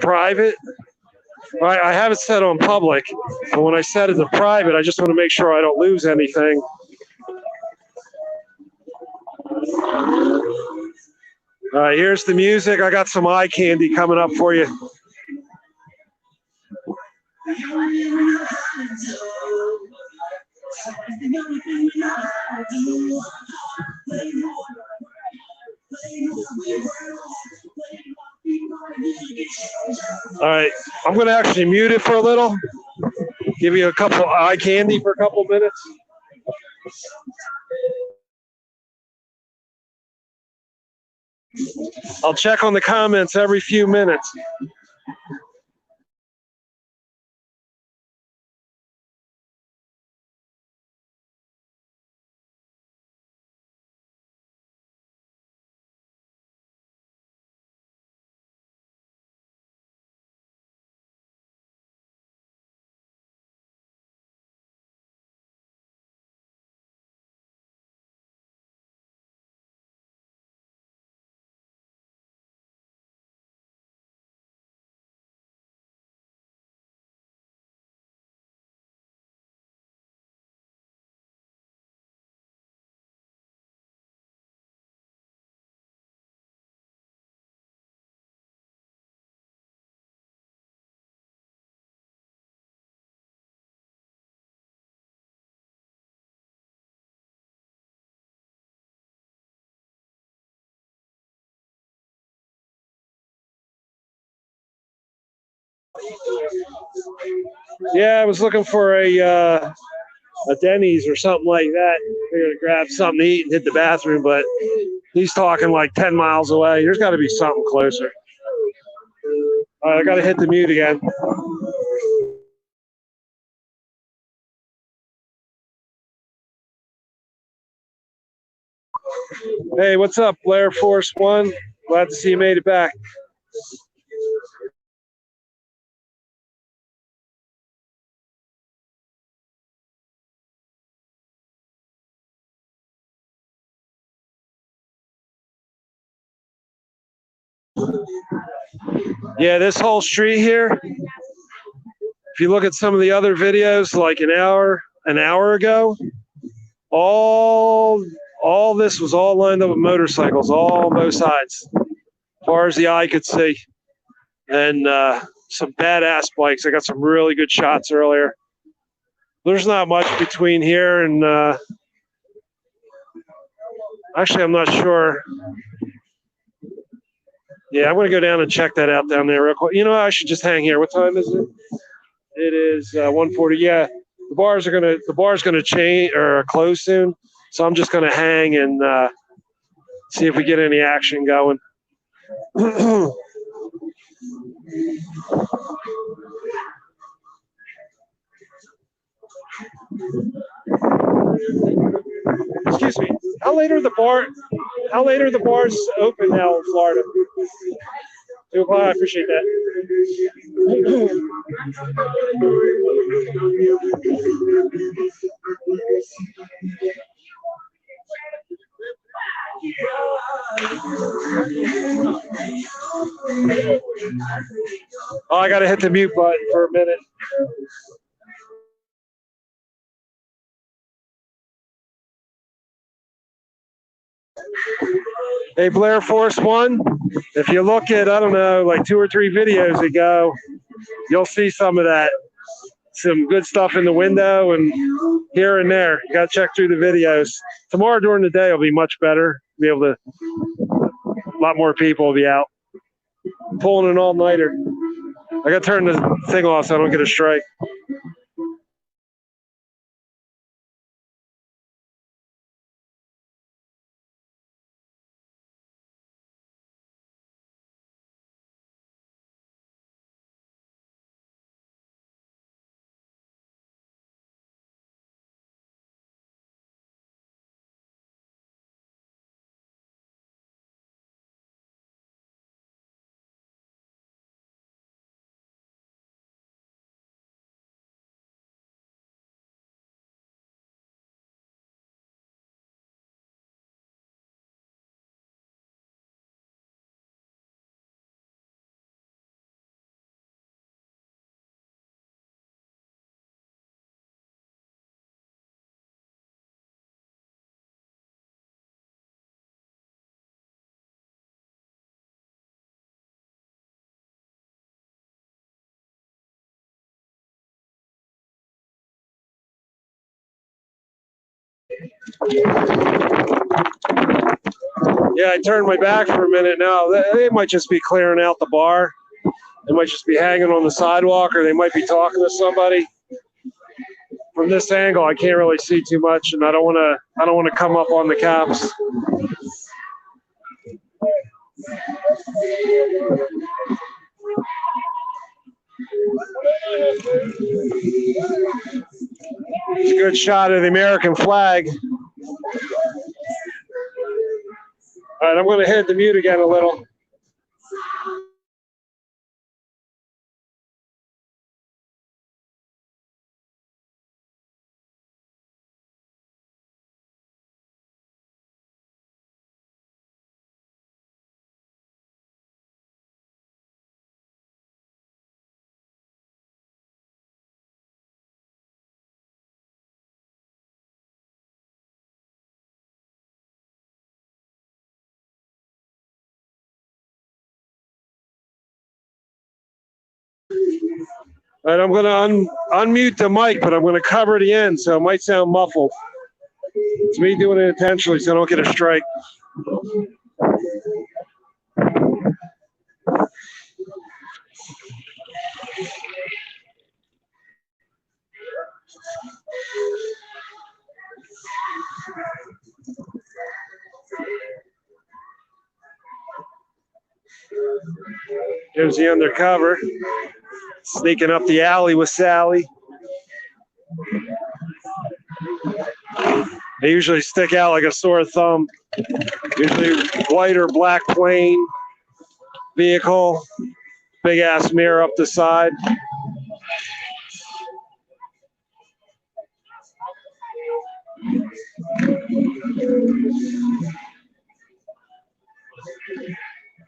private. I have it set on public, but when I set it to private, I just want to make sure I don't lose anything. All right, here's the music. I got some eye candy coming up for you. All right, I'm going to actually mute it for a little. Give you a couple eye candy for a couple minutes. I'll check on the comments every few minutes. Yeah, I was looking for a Denny's or something like that. We're gonna grab something to eat and hit the bathroom, but he's talking like 10 miles away. There's got to be something closer. All right, I got to hit the mute again. Hey, what's up, Blair Force One? Glad to see you made it back. Yeah, this whole street here, if you look at some of the other videos, like an hour ago, all this was all lined up with motorcycles, all both sides, as far as the eye could see. And some badass bikes. I got some really good shots earlier. There's not much between here and actually, I'm not sure. Yeah, I'm going to go down and check that out down there real quick. I should just hang here. What time is it? It is 1:40. Yeah, the bar's gonna change or close soon. So I'm just gonna hang and see if we get any action going. Excuse me. How late are the bars open now in Florida? 2 o'clock. I appreciate that. Oh, I gotta hit the mute button for a minute. Hey, Blair Force One, if you look at, I don't know, like 2 or 3 videos ago, you'll see some of that. Some good stuff in the window and here and there. You got to check through the videos. Tomorrow during the day will be much better. Be able to, a lot more people will be out. Pulling an all-nighter. I got to turn the thing off so I don't get a strike. Yeah, I turned my back for a minute now. They might just be clearing out the bar. They might just be hanging on the sidewalk, or they might be talking to somebody. From this angle, I can't really see too much, and I don't want to come up on the cops. It's a good shot of the American flag. All right, I'm going to hit the mute again a little. All right, I'm going to unmute the mic, but I'm going to cover the end, so it might sound muffled. It's me doing it intentionally so I don't get a strike. Here's the undercover, sneaking up the alley with Sally. They usually stick out like a sore thumb. Usually white or black plane vehicle, big ass mirror up the side.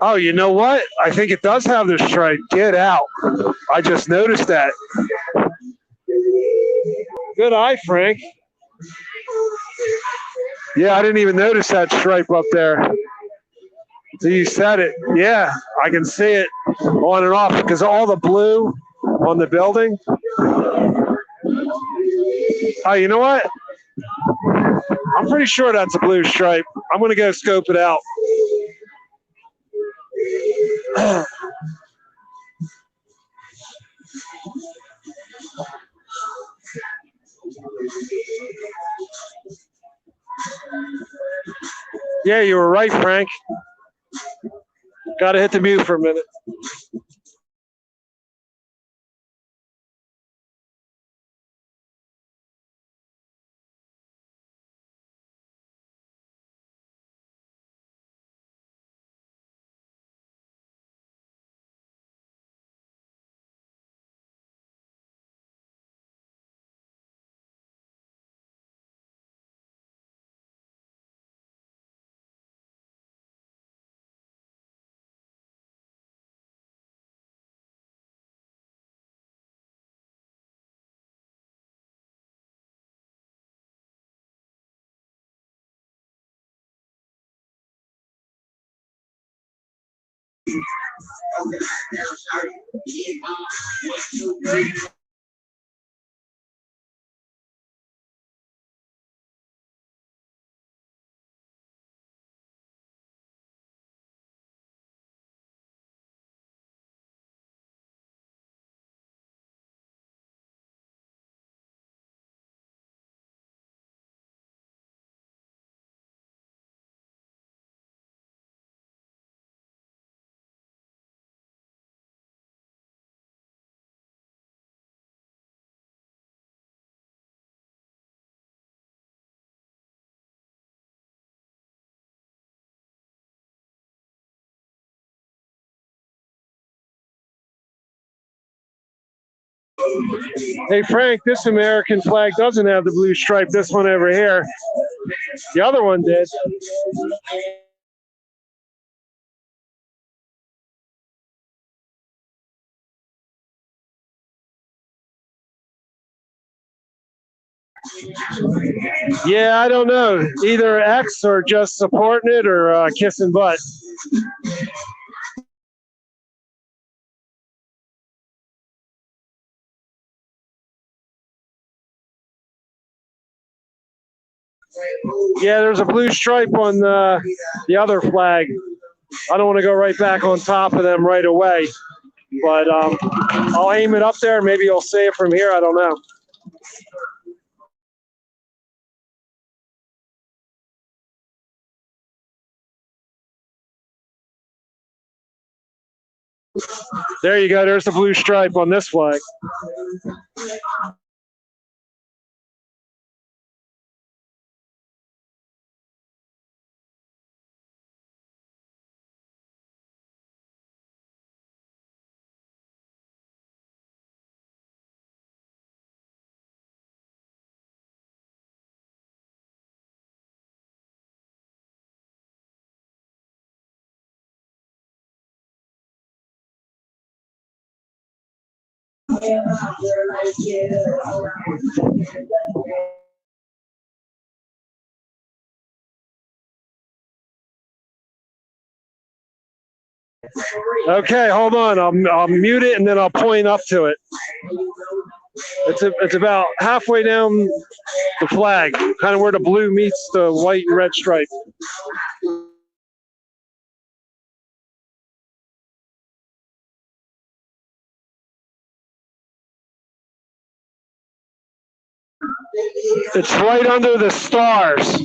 Oh, you know what? I think it does have the stripe. Get out. I just noticed that. Good eye, Frank. Yeah, I didn't even notice that stripe up there. So you said it. Yeah, I can see it on and off because all the blue on the building. Oh, you know what? I'm pretty sure that's a blue stripe. I'm going to go scope it out. Yeah, you were right, Frank. Got to hit the mute for a minute. Hey, Frank, this American flag doesn't have the blue stripe. This one over here. The other one did. Yeah, I don't know. Either X or just supporting it or kissing butt. Yeah, there's a blue stripe on the other flag. I don't want to go right back on top of them right away, but I'll aim it up there. Maybe you'll see it from here. I don't know. There you go. There's the blue stripe on this flag. Okay, hold on. I'll mute it and then I'll point up to it. It's about halfway down the flag, kind of where the blue meets the white and red stripe. It's right under the stars.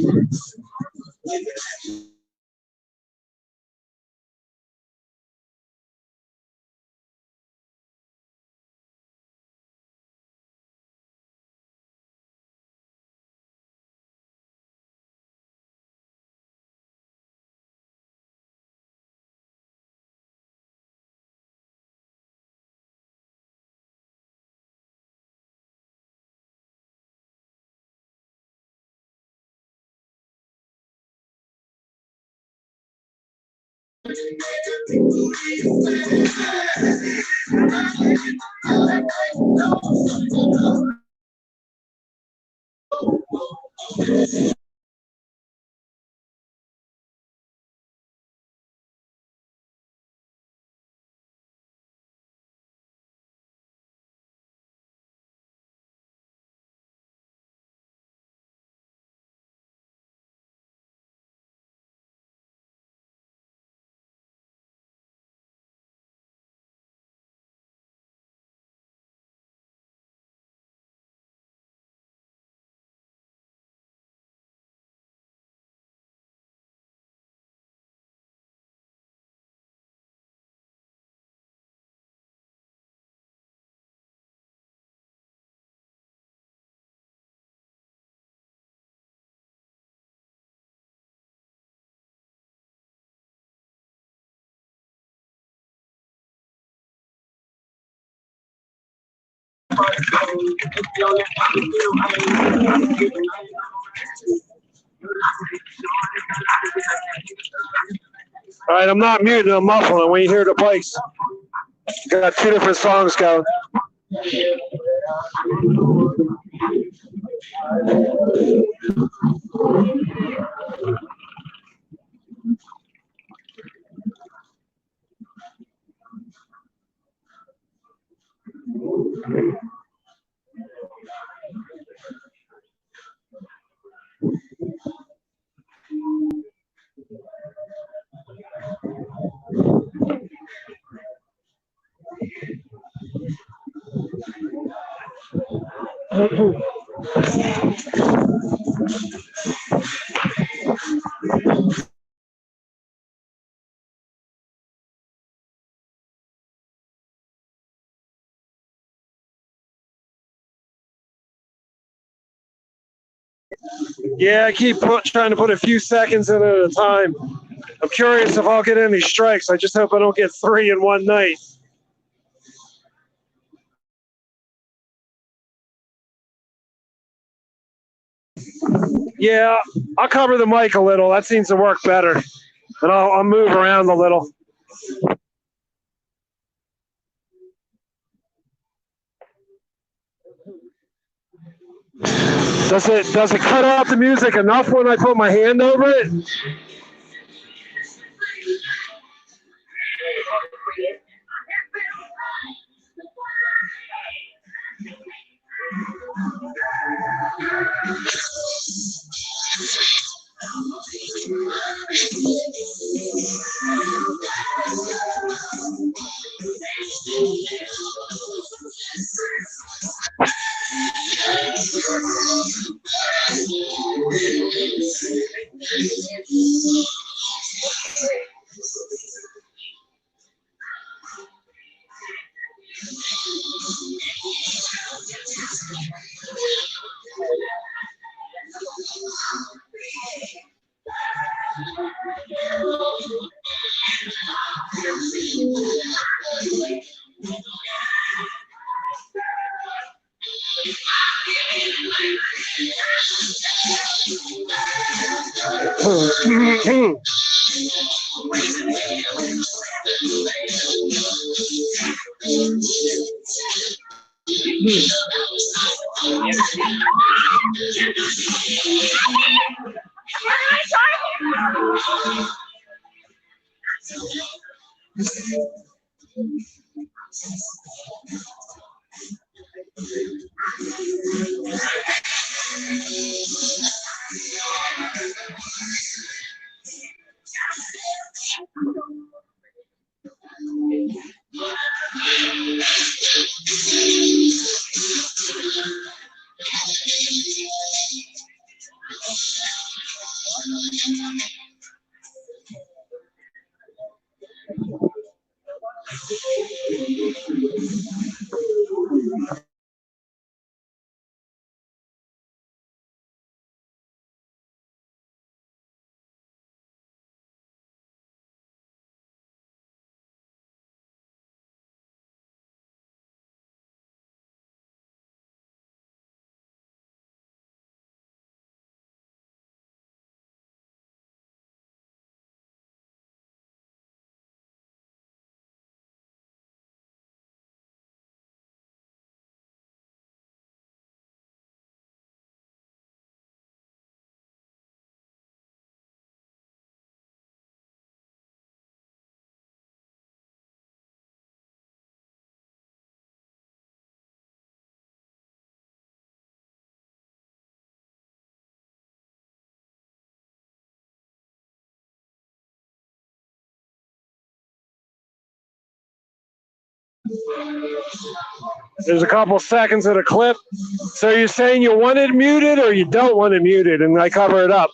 All right, I'm not muting, I'm muffling. When you hear the bikes, got two different songs going. Yeah, I keep trying to put a few seconds in at a time. I'm curious if I'll get any strikes. I just hope I don't get 3 in one night. Yeah, I'll cover the mic a little. That seems to work better. And I'll move around a little. Does it cut out the music enough when I put my hand over it? There's a couple seconds of the clip. So you're saying you want it muted or you don't want it muted, and I cover it up?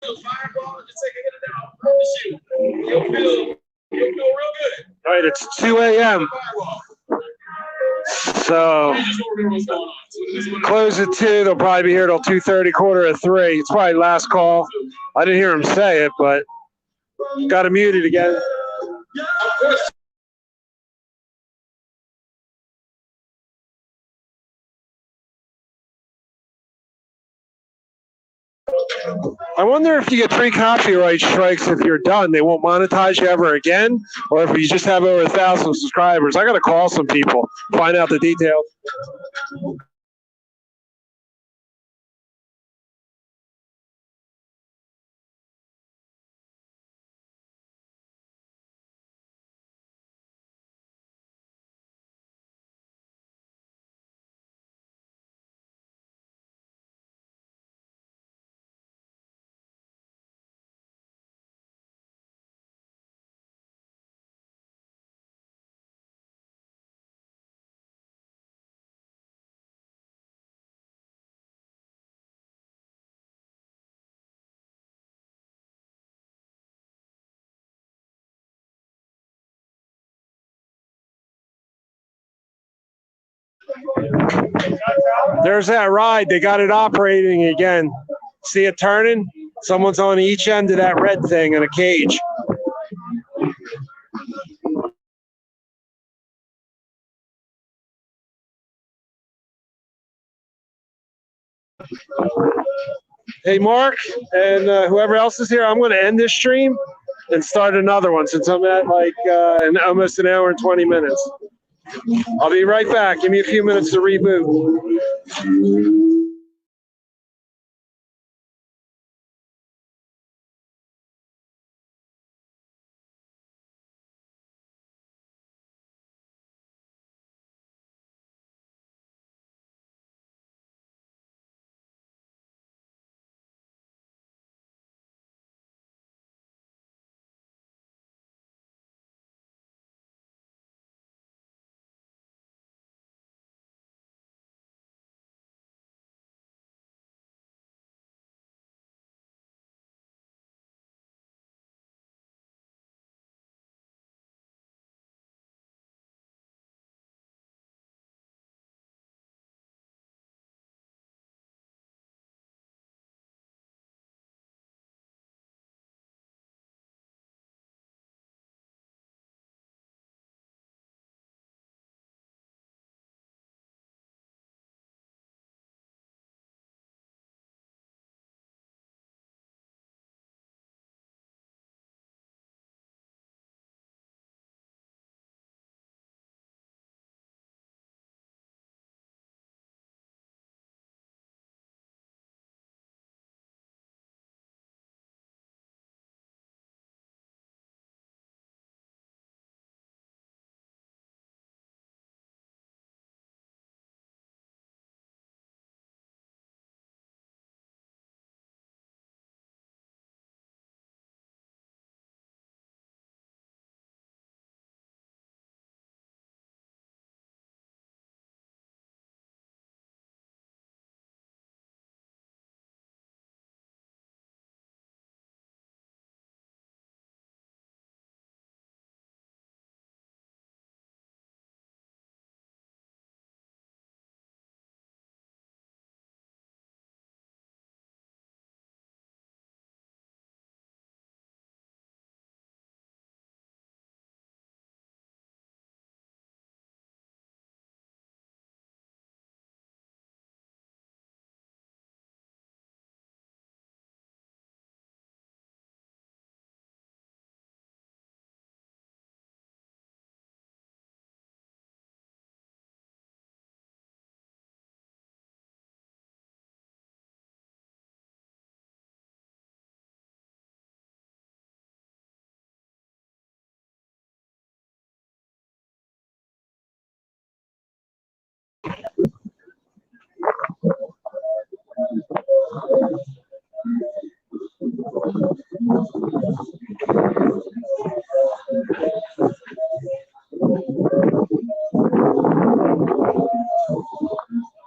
All right, it's 2 a.m. So close at 2. They'll probably be here till 2:30, quarter of 3. It's probably last call. I didn't hear him say it, but got him muted again. I wonder if you get 3 copyright strikes if you're done. They won't monetize you ever again, or if you just have over 1,000 subscribers. I got to call some people, find out the details. There's that ride. They got it operating again. See it turning? Someone's on each end of that red thing in a cage. Hey, Mark, and whoever else is here, I'm going to end this stream and start another one since I'm at like almost an hour and 20 minutes. I'll be right back. Give me a few minutes to reboot.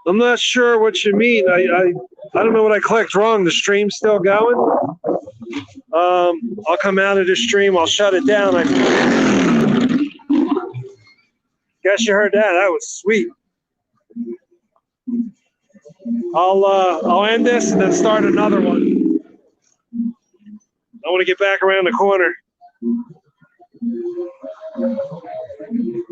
I'm not sure what you mean. I don't know what I clicked wrong. The stream's still going? I'll come out of the stream. I'll shut it down. I guess you heard that. That was sweet. I'll end this and then start another one. I want to get back around the corner.